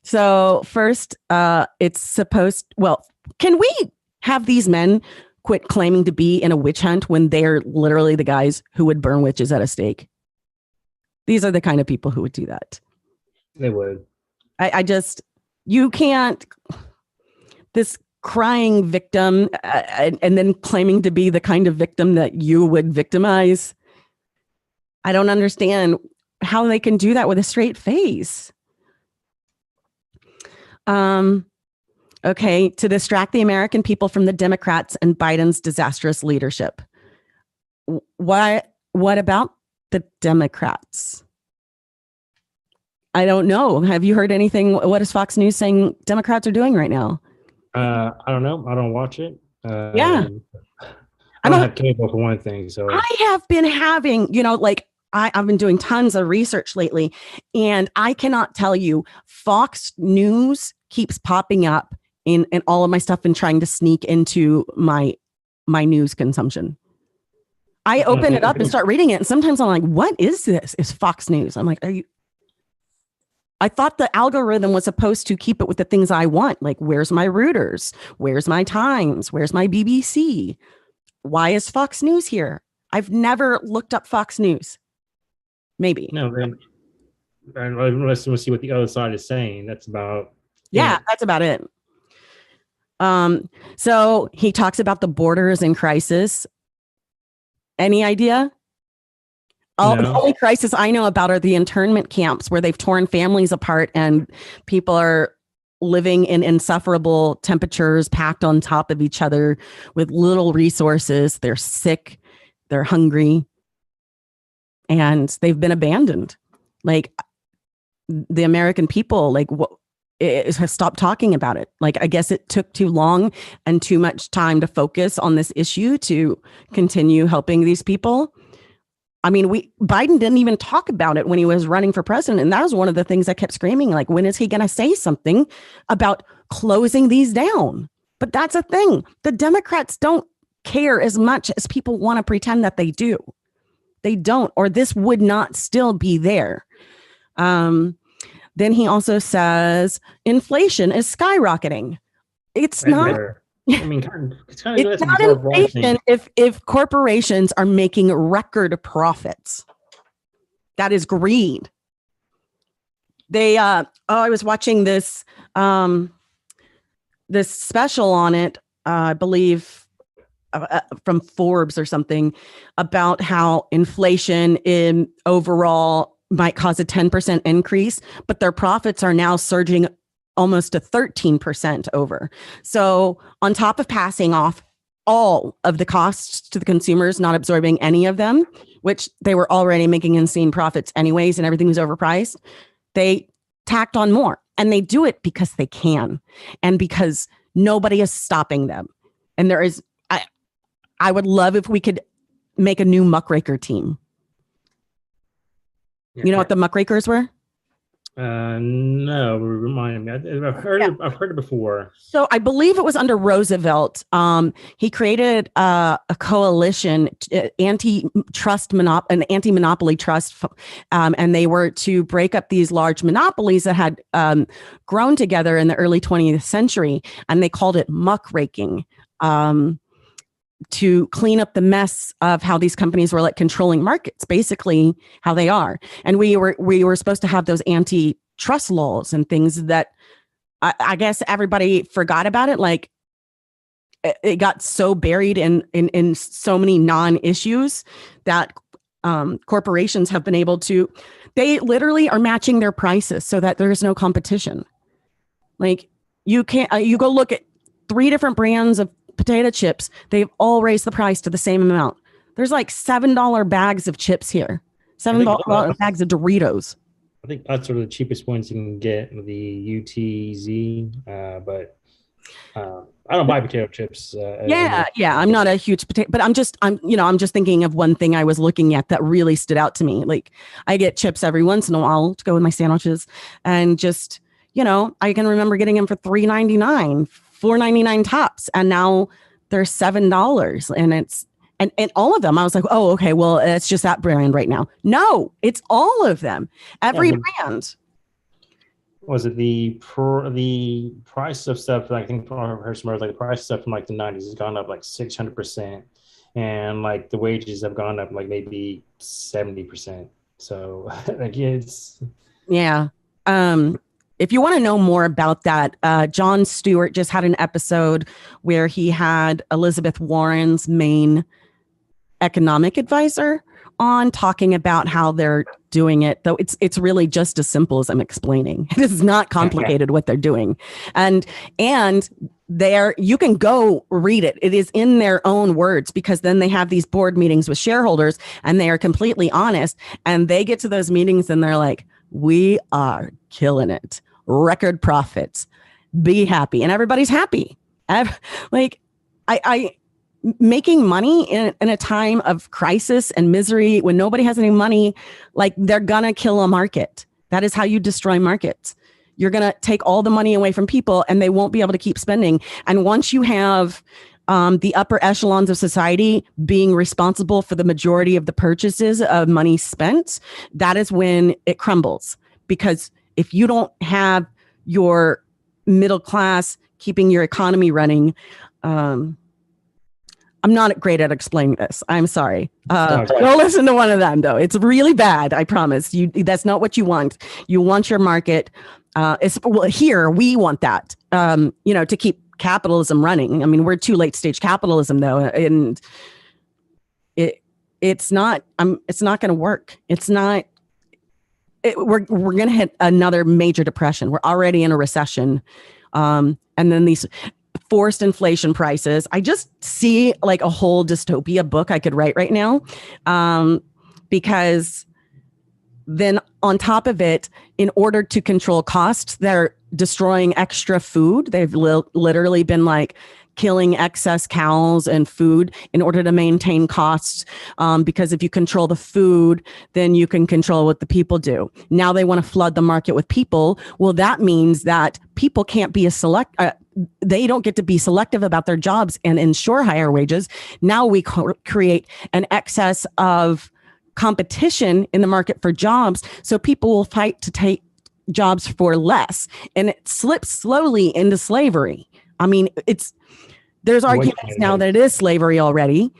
So first, can we have these men quit claiming to be in a witch hunt when they're literally the guys who would burn witches at a stake? These are the kind of people who would do that. They would. You can't, this crying victim and then claiming to be the kind of victim that you would victimize. I don't understand how they can do that with a straight face. Okay, to distract the American people from the Democrats and Biden's disastrous leadership. What about the Democrats? I don't know. Have you heard anything? What is Fox News saying Democrats are doing right now? I don't know. I don't watch it. Yeah. I don't have cable for one thing. So I have been having, I've been doing tons of research lately, and I cannot tell you, Fox News keeps popping up in all of my stuff and trying to sneak into my news consumption. I open it up and start reading it, and sometimes I'm like, what is this? It's Fox News. I'm like, I thought the algorithm was supposed to keep it with the things I want. Like, where's my Reuters? Where's my Times? Where's my BBC? Why is Fox News here? I've never looked up Fox News. Maybe. No, unless you want to see what the other side is saying. That's about. Yeah, that's about it. So he talks about the borders in crisis. Any idea? No. The only crisis I know about are the internment camps where they've torn families apart and people are living in insufferable temperatures, packed on top of each other with little resources. They're sick, they're hungry, and they've been abandoned. Like, the American people, has stopped talking about it. I guess it took too long and too much time to focus on this issue to continue helping these people. I mean, Biden didn't even talk about it when he was running for president. And that was one of the things I kept screaming, when is he going to say something about closing these down? But that's a thing. The Democrats don't care as much as people want to pretend that they do. They don't, or this would not still be there. Then he also says inflation is skyrocketing. It's not. I mean, it's not inflation if corporations are making record profits. That is greed. They I was watching this this special on it, I believe from Forbes or something, about how inflation in overall might cause a 10% increase, but their profits are now surging almost to 13% over. So on top of passing off all of the costs to the consumers, not absorbing any of them, which they were already making insane profits anyways, and everything was overpriced, they tacked on more. And they do it because they can, and because nobody is stopping them. And there is, I would love if we could make a new muckraker team. You know what the muckrakers were? No, remind me. I've heard it before. So I believe it was under Roosevelt. He created a coalition, an anti-monopoly trust, and they were to break up these large monopolies that had grown together in the early 20th century, and they called it muckraking. To clean up the mess of how these companies were like controlling markets, basically how they are. And we were supposed to have those antitrust laws and things that I guess everybody forgot about it. Like it got so buried in so many non-issues that corporations have been able to, they literally are matching their prices so that there's no competition. Like you can't, you go look at 3 different brands of potato chips, they've all raised the price to the same amount. There's like $7 bags of chips here, $7 bags of Doritos. I think that's sort of the cheapest ones you can get, the UTZ. But I don't buy potato chips. Yeah. I'm not a huge potato, but I'm just thinking of one thing I was looking at that really stood out to me. Like I get chips every once in a while to go with my sandwiches, and just, I can remember getting them for $3.99. $4.99 tops, and now they're $7, and it's and all of them. I was like, oh, okay, well, it's just that brand right now. No, it's all of them, every brand. Was it the price of stuff? I think I heard somewhere like the price of stuff from like the 90s has gone up like 600%, and like the wages have gone up like maybe 70%. So like it's if you want to know more about that, Jon Stewart just had an episode where he had Elizabeth Warren's main economic advisor on, talking about how they're doing it. Though it's really just as simple as I'm explaining. It is not complicated what they're doing, and there you can go read it. It is in their own words, because then they have these board meetings with shareholders, and they are completely honest. And they get to those meetings, and they're like, "We are killing it." Record profits, be happy, and everybody's happy. Like I making money in a time of crisis and misery when nobody has any money, like they're gonna kill a market. That is how you destroy markets. You're gonna take all the money away from people, and they won't be able to keep spending. And once you have the upper echelons of society being responsible for the majority of the purchases of money spent, that is when it crumbles. Because if you don't have your middle class keeping your economy running, I'm not great at explaining this. I'm sorry. Go listen to one of them, though. It's really bad. I promise you. That's not what you want. You want your market. Here we want that. To keep capitalism running. I mean, we're too late stage capitalism, though, and it's not. It's not going to work. It's not. We're going to hit another major depression. We're already in a recession. And then these forced inflation prices. I just see like a whole dystopia book I could write right now. Because then on top of it, in order to control costs, they're destroying extra food. They've literally been like killing excess cows and food in order to maintain costs. Because if you control the food, then you can control what the people do. Now they want to flood the market with people. Well, that means that people can't be they don't get to be selective about their jobs and ensure higher wages. Now we create an excess of competition in the market for jobs. So people will fight to take jobs for less, and it slips slowly into slavery. I mean, there's arguments now that it is slavery already,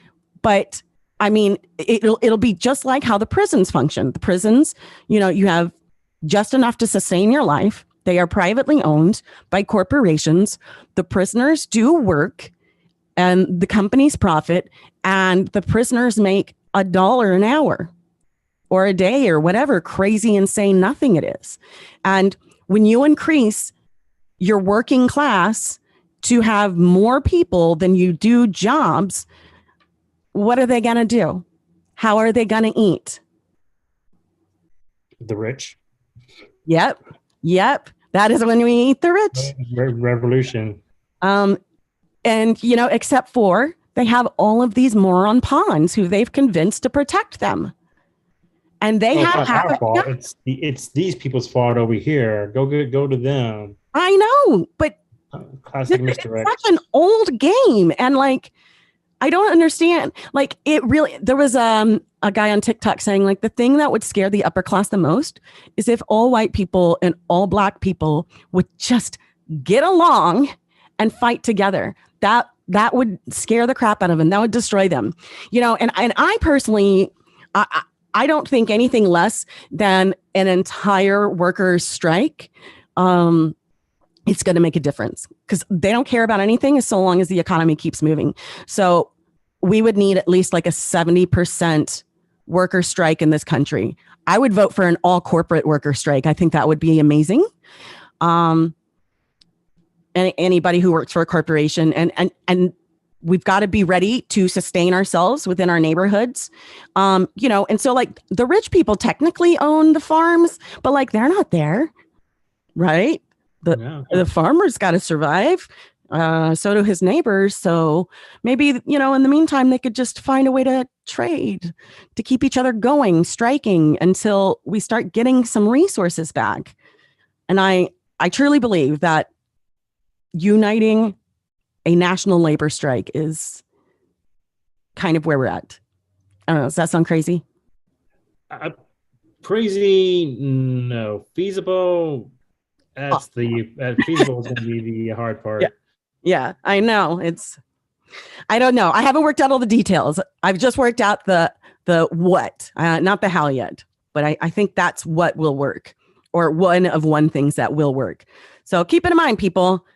but I mean, it'll be just like how the prisons function. The prisons, you have just enough to sustain your life. They are privately owned by corporations. The prisoners do work and the companies profit, and the prisoners make $1 an hour or a day or whatever crazy, insane nothing it is. And when you increase your working class to have more people than you do jobs, what are they going to do? How are they going to eat? The rich. Yep. That is when we eat the rich. Revolution. And, except for they have all of these moron pawns who they've convinced to protect them. And they have our fault. It's these people's fault over here. Go to them. I know, but classic it's Mr. X. such an old game. And I don't understand. There was a guy on TikTok saying the thing that would scare the upper class the most is if all white people and all black people would just get along and fight together. That would scare the crap out of them. That would destroy them. And I personally, I don't think anything less than an entire workers' strike. It's going to make a difference because they don't care about anything so long as the economy keeps moving. So we would need at least a 70% worker strike in this country. I would vote for an all corporate worker strike. I think that would be amazing. Anybody who works for a corporation and we've got to be ready to sustain ourselves within our neighborhoods. And so the rich people technically own the farms, but they're not there, right? The farmer's got to survive. So do his neighbors. So maybe, in the meantime, they could just find a way to trade, to keep each other going, striking until we start getting some resources back. And I truly believe that uniting a national labor strike is kind of where we're at. I don't know. Does that sound crazy? Crazy? No. Feasible? Feasible is going to be the hard part. Yeah, I know. I don't know. I haven't worked out all the details. I've just worked out the what, not the how yet. But I think that's what will work, or one things that will work. So keep it in mind, people.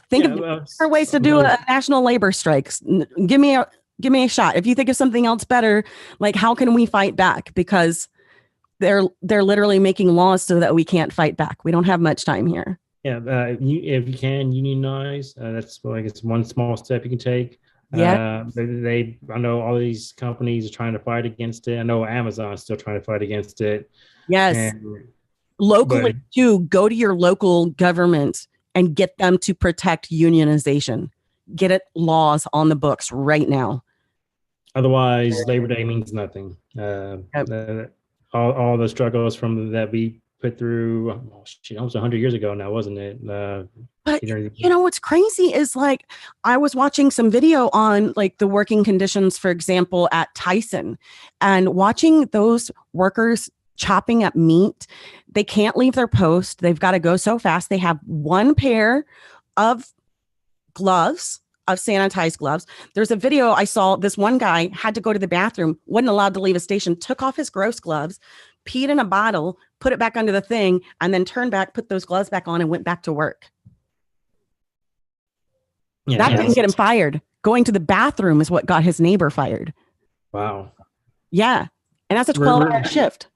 Think of different ways to do a national labor strike. Give me a shot. If you think of something else better, how can we fight back? Because they're literally making laws so that we can't fight back. We don't have much time here. Yeah, if you can unionize, that's it's one small step you can take. Yeah, I know all these companies are trying to fight against it. I know Amazon is still trying to fight against it. Yes, locally too. Go to your local government and get them to protect unionization. Get it laws on the books right now. Otherwise, Labor Day means nothing. All the struggles that we put through, almost 100 years ago now, wasn't it? But what's crazy is I was watching some video on the working conditions, for example, at Tyson, and watching those workers chopping up meat. They can't leave their post. They've got to go so fast. They have one pair of gloves, of sanitized gloves. There's a video I saw. This one guy had to go to the bathroom, wasn't allowed to leave a station, took off his gross gloves, peed in a bottle, put it back under the thing, and then turned back, put those gloves back on, and went back to work. Yeah, that didn't get him fired. Going to the bathroom is what got his neighbor fired. Wow. Yeah. And that's a 12-hour shift.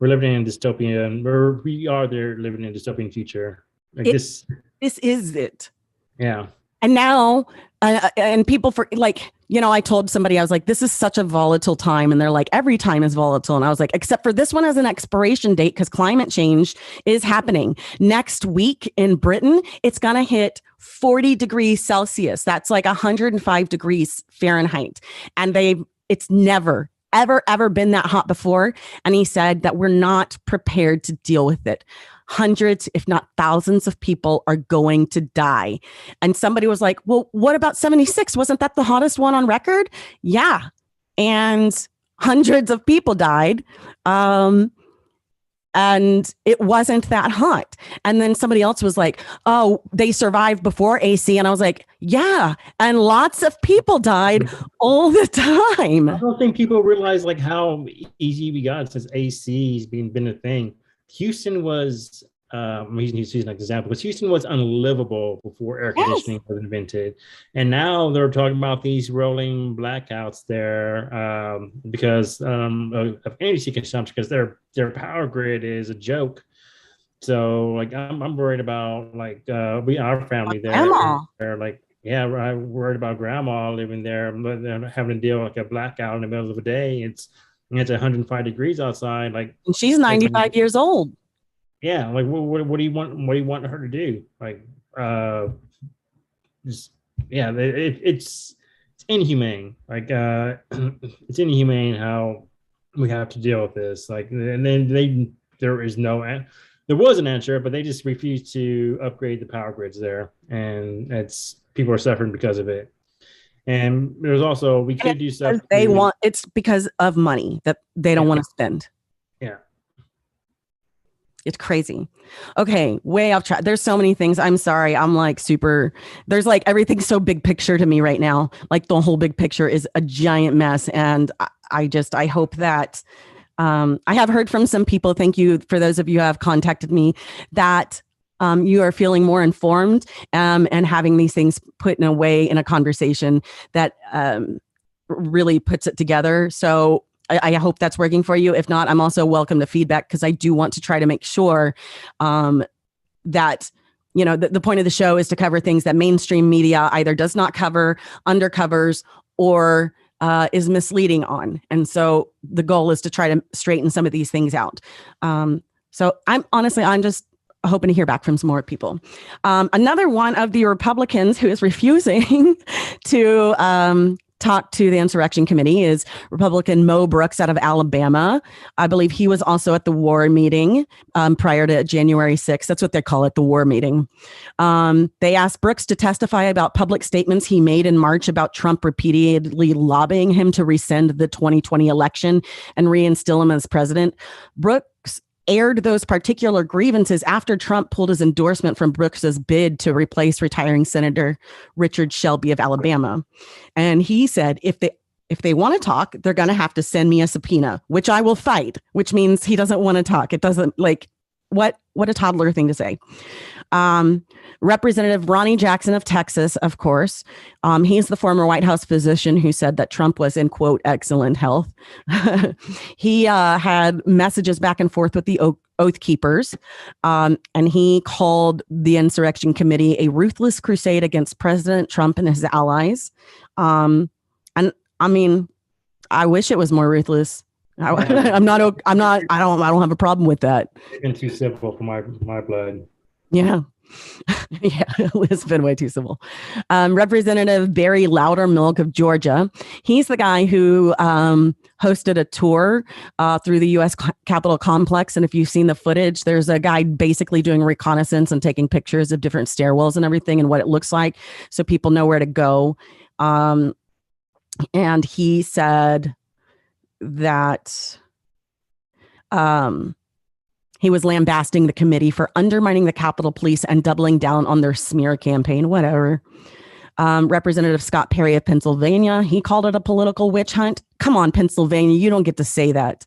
We're living in a dystopian, we are there living in a dystopian future. This is it. Yeah. And now, and people I told somebody, I was like, this is such a volatile time. And they're like, every time is volatile. And I was like, except for this one has an expiration date because climate change is happening. Next week in Britain, it's going to hit 40 degrees Celsius. That's 105 degrees Fahrenheit. And it's never, ever been that hot before. And he said that we're not prepared to deal with it. hundreds, if not thousands of people are going to die. And somebody was like, well, what about 76? Wasn't that the hottest one on record? Yeah. And hundreds of people died. And it wasn't that hot. And then somebody else was like, oh, they survived before AC. And I was like, yeah. And lots of people died all the time. I don't think people realize like how easy we got since AC's been a thing. Houston was, he's an example, because Houston was unlivable before air conditioning was invented. And now they're talking about these rolling blackouts there because of energy consumption, because their power grid is a joke. So like I'm worried about like our family there. They're like, yeah, I'm worried about grandma living there, but they're having to deal with like a blackout in the middle of the day. It's 105 degrees outside. Like, and she's 95 years old. Yeah, like what do you want? What do you want her to do? Like, just yeah, it's inhumane. Like, it's inhumane how we have to deal with this. Like, and then there was an answer, but they just refused to upgrade the power grids there, and people are suffering because of it. And there's also we could do stuff it's because of money that they don't want to spend. Yeah. It's crazy. Okay, way off track. There's so many things. I'm sorry. I'm like there's like everything's so big picture to me right now. Like the whole big picture is a giant mess. And I hope that I have heard from some people. Thank you for those of you who have contacted me that you are feeling more informed and having these things put in a way in a conversation that really puts it together. So I hope that's working for you. If not, I'm also welcome to feedback, because I do want to try to make sure that, the point of the show is to cover things that mainstream media either does not cover, undercovers, or is misleading on. And so the goal is to try to straighten some of these things out. So I'm just hoping to hear back from some more people. Another one of the Republicans who is refusing to talk to the Insurrection Committee is Republican Mo Brooks out of Alabama. I believe he was also at the war meeting prior to January 6th. That's what they call it, the war meeting. They asked Brooks to testify about public statements he made in March about Trump repeatedly lobbying him to rescind the 2020 election and reinstill him as president. Brooks aired those particular grievances after Trump pulled his endorsement from Brooks's bid to replace retiring Senator Richard Shelby of Alabama. And he said, if they want to talk, they're going to have to send me a subpoena, which I will fight, which means he doesn't want to talk. It doesn't what a toddler thing to say. Representative Ronnie Jackson of Texas, of course. He's the former White House physician who said that Trump was in, quote, excellent health. He had messages back and forth with the Oath Keepers, and he called the Insurrection Committee a ruthless crusade against President Trump and his allies. And I mean, I wish it was more ruthless. I don't have a problem with that. It's been too simple for my blood. Yeah. Yeah, it's been way too simple. Representative Barry Loudermilk of Georgia. He's the guy who hosted a tour through the U.S. Capitol complex. And if you've seen the footage, there's a guy basically doing reconnaissance and taking pictures of different stairwells and everything and what it looks like, so people know where to go. And he said that he was lambasting the committee for undermining the Capitol Police and doubling down on their smear campaign, whatever. Representative Scott Perry of Pennsylvania, he called it a political witch hunt. Come on, Pennsylvania, you don't get to say that.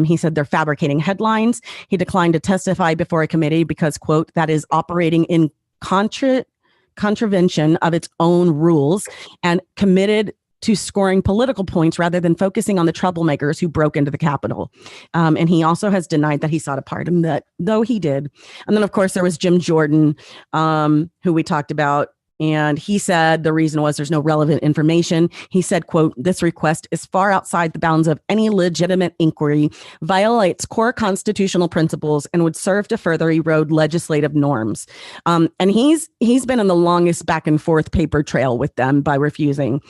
He said they're fabricating headlines. He declined to testify before a committee because, quote, that is operating in contravention of its own rules, and committed to scoring political points rather than focusing on the troublemakers who broke into the Capitol. And he also has denied that he sought a pardon, that though he did. And then, of course, there was Jim Jordan, who we talked about. And he said the reason was there's no relevant information. He said, quote, this request is far outside the bounds of any legitimate inquiry, violates core constitutional principles, and would serve to further erode legislative norms. And he's been on the longest back and forth paper trail with them by refusing.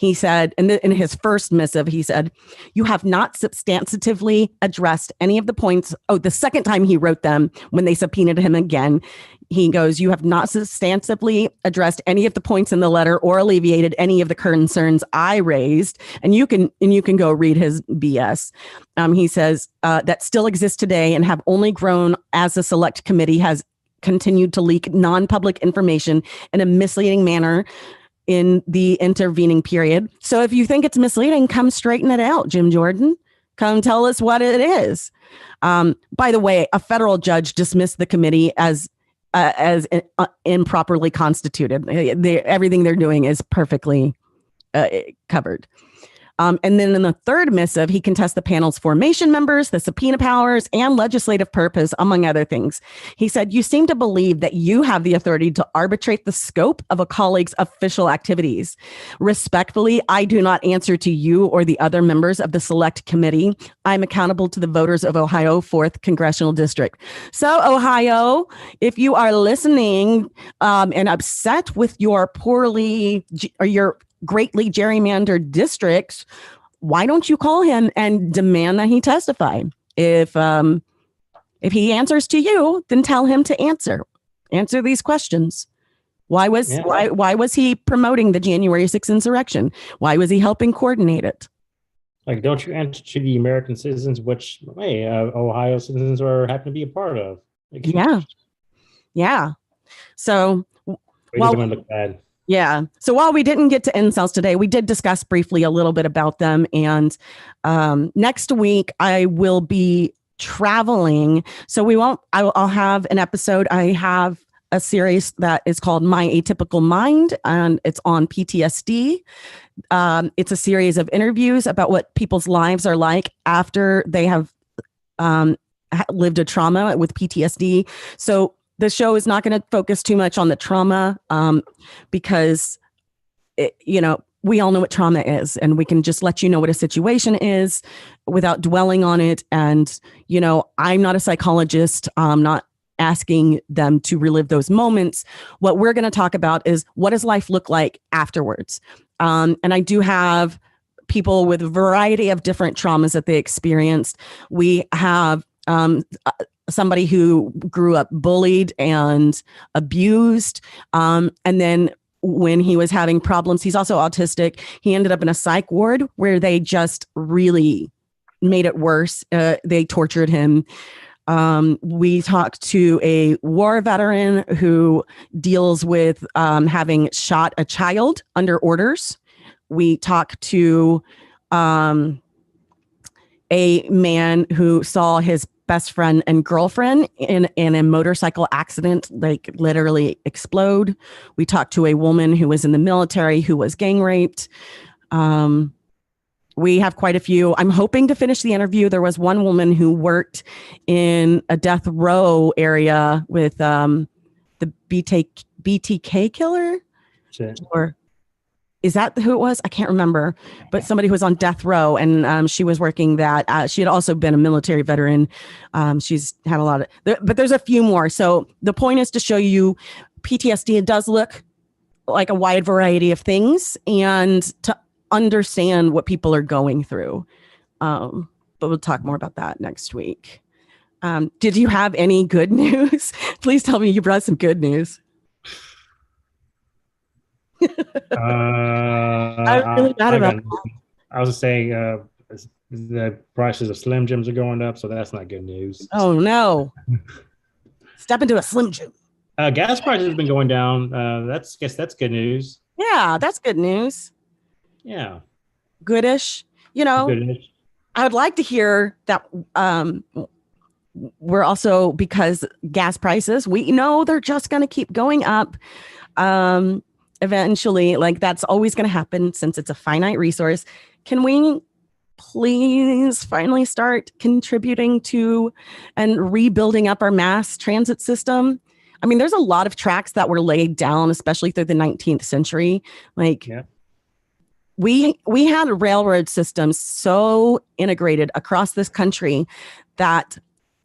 He said, in his first missive, he said, "You have not substantively addressed any of the points." Oh, the second time he wrote them, when they subpoenaed him again, he goes, "You have not substantively addressed any of the points in the letter or alleviated any of the concerns I raised." And you can go read his BS. He says that still exists today and have only grown as the select committee has continued to leak non-public information in a misleading manner in the intervening period. So if you think it's misleading, come straighten it out, Jim Jordan. Come tell us what it is. By the way, a federal judge dismissed the committee as improperly constituted. Everything they're doing is perfectly covered. And then in the third missive, he contests the panel's formation members, the subpoena powers, and legislative purpose, among other things. He said, "You seem to believe that you have the authority to arbitrate the scope of a colleague's official activities. Respectfully, I do not answer to you or the other members of the select committee. I'm accountable to the voters of Ohio 4th Congressional District." So, Ohio, if you are listening and upset with your your greatly gerrymandered districts, why don't you call him and demand that he testify? If he answers to you, then tell him to answer these questions. Why was he promoting the January 6th insurrection? Why was he helping coordinate it? Like, don't you answer to the American citizens, which Ohio citizens happen to be a part of? Like, yeah. So, well, look bad. Yeah. So while we didn't get to incels today, we did discuss briefly a little bit about them. And next week I will be traveling. So I'll have an episode. I have a series that is called My Atypical Mind, and it's on PTSD. It's a series of interviews about what people's lives are like after they have lived a trauma with PTSD. So the show is not going to focus too much on the trauma because, we all know what trauma is, and we can just let you know what a situation is without dwelling on it. And, I'm not a psychologist. I'm not asking them to relive those moments. What we're going to talk about is, what does life look like afterwards? And I do have people with a variety of different traumas that they experienced. We have somebody who grew up bullied and abused. And then when he was having problems, he's also autistic. He ended up in a psych ward where they just really made it worse. They tortured him. We talked to a war veteran who deals with having shot a child under orders. We talked to a man who saw his best friend and girlfriend in a motorcycle accident, like literally explode. We talked to a woman who was in the military who was gang raped. We have quite a few. I'm hoping to finish the interview. There was one woman who worked in a death row area with the BTK killer. Sure. Or is that who it was? I can't remember, but somebody who was on death row, and she was working that. She had also been a military veteran. She's had a lot of, but there's a few more. So the point is to show you PTSD. It does look like a wide variety of things, and to understand what people are going through. But we'll talk more about that next week. Did you have any good news? Please tell me you brought some good news. I'm really bad about that. I was saying the prices of Slim Jims are going up, so that's not good news. Oh no! Step into a Slim Jim. Gas prices have been going down. That's good news. Yeah, that's good news. Yeah, goodish. Goodish. I would like to hear that. We're also, because gas prices, we know they're just going to keep going up. Eventually, like that's always going to happen since it's a finite resource. Can we please finally start contributing to and rebuilding up our mass transit system? I mean, there's a lot of tracks that were laid down, especially through the 19th century. Like, yeah. We had railroad systems so integrated across this country that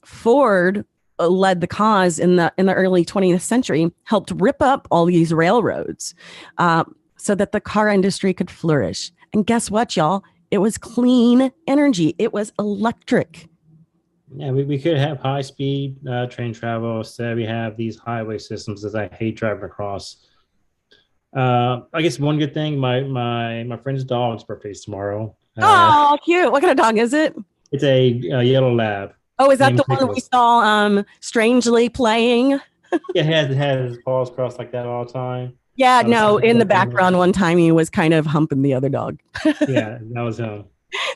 Ford led the cause in the early 20th century, helped rip up all these railroads. so that the car industry could flourish. And guess what, y'all? It was clean energy. It was electric. Yeah, we could have high speed train travel. Instead, we have these highway systems that I hate driving across. I guess one good thing, my friend's dog's birthday is tomorrow. Oh, cute. What kind of dog is it? It's a yellow lab. Oh, is that named the one we Nicholas. saw strangely playing? Yeah, it has his paws crossed like that all the time. Yeah, I was no, thinking in the about that. background one time he was kind of humping the other dog. Yeah, that was him.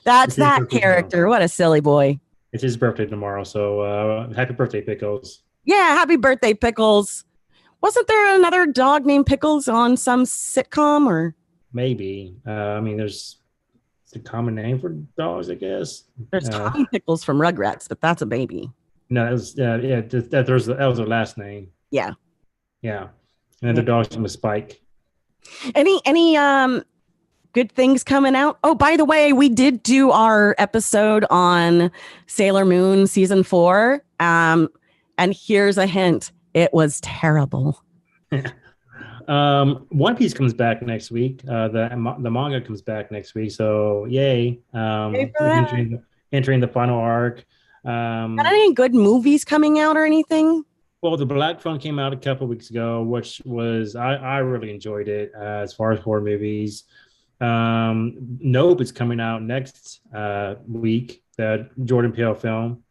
That's It's his that birthday character. What a silly boy. It's his birthday tomorrow, so happy birthday, Pickles. Yeah, happy birthday, Pickles. Wasn't there another dog named Pickles on some sitcom or Maybe. I mean, it's a common name for dogs, I guess. there's Tommy Pickles from Rugrats, but that's a baby. No, that was that was her last name. Yeah. Yeah, and the dog's name was Spike. Any good things coming out? Oh, by the way, we did do our episode on Sailor Moon season 4. And here's a hint. It was terrible. One Piece comes back next week. The manga comes back next week. So yay! Yay for that. Entering the final arc. Got any good movies coming out or anything? Well, the Black Phone came out a couple of weeks ago, which was I really enjoyed it as far as horror movies. Nope is coming out next week, the Jordan Peele film.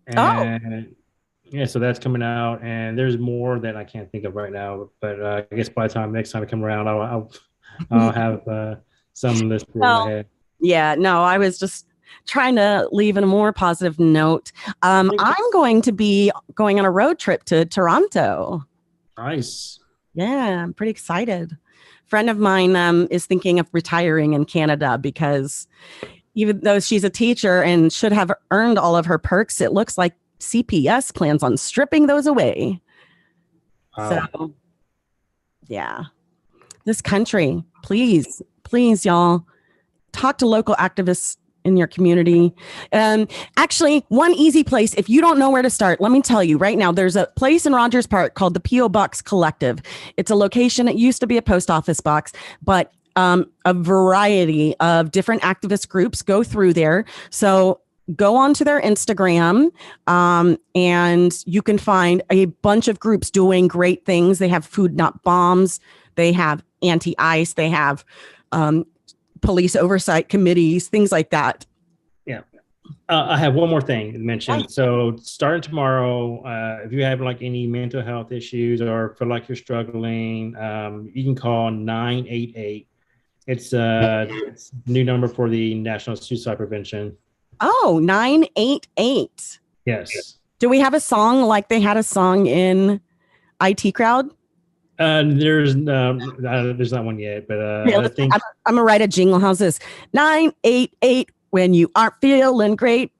And yeah, so that's coming out, and there's more that I can't think of right now. But I guess by the time next time I come around, I'll have some list in my head. Yeah, no, I was just trying to leave in a more positive note. I'm going to be going on a road trip to Toronto. Nice. Yeah, I'm pretty excited. Friend of mine is thinking of retiring in Canada because even though she's a teacher and should have earned all of her perks, it looks like CPS plans on stripping those away. Wow. So, yeah. This country, please, y'all, talk to local activists in your community. Actually, one easy place, if you don't know where to start, let me tell you right now, there's a place in Rogers Park called the P.O. Box Collective. It's a location. It used to be a post office box, but a variety of different activist groups go through there. So go onto their Instagram and you can find a bunch of groups doing great things. They have Food Not Bombs. They have anti-ICE. They have police oversight committees, things like that. Yeah. I have one more thing to mention. So starting tomorrow, if you have like any mental health issues or feel like you're struggling, you can call 988. It's a new number for the National Suicide Prevention. Oh, 988. Yes. Do we have a song like they had a song in IT Crowd? There's not one yet, but I think I'm gonna write a jingle. How's this? 988 when you aren't feeling great.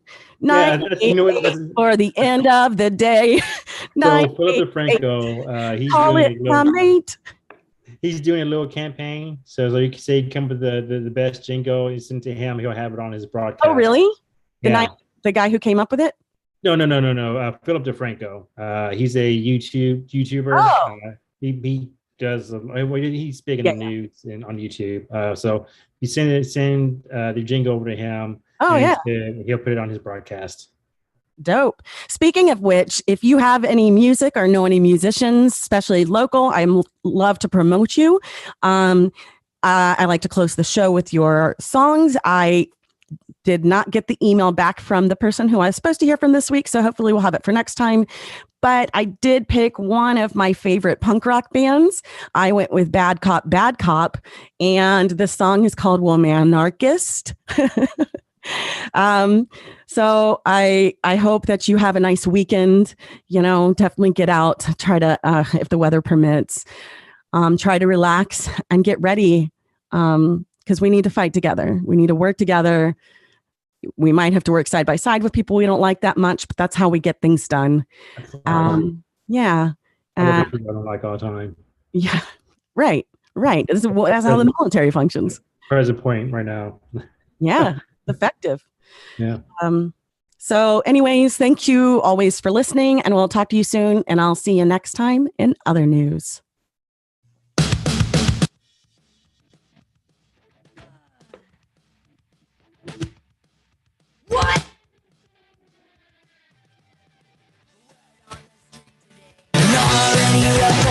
988 for the end of the day. So Philip DeFranco, he's doing a little campaign. So you can say come with the best jingle, you send to him, he'll have it on his broadcast. Oh, really? Yeah. The guy who came up with it? No. Philip DeFranco. He's a YouTuber. Oh. He does. He's big in the news and on YouTube. So you send the jingle over to him. Oh yeah, he'll put it on his broadcast. Dope. Speaking of which, if you have any music or know any musicians, especially local, I love to promote you. I like to close the show with your songs. I did not get the email back from the person who I was supposed to hear from this week, so hopefully we'll have it for next time. But I did pick one of my favorite punk rock bands. I went with Bad Cop, and the song is called Womanarchist. So I hope that you have a nice weekend. Definitely get out, try to, if the weather permits, try to relax and get ready. Because we need to fight together. We need to work together. We might have to work side by side with people we don't like that much, but that's how we get things done. Yeah. I don't like all the time. Yeah. Right. That's how the military functions. Present point right now. Yeah. Effective. Yeah. So anyways, thank you always for listening, and we'll talk to you soon, and I'll see you next time in other news.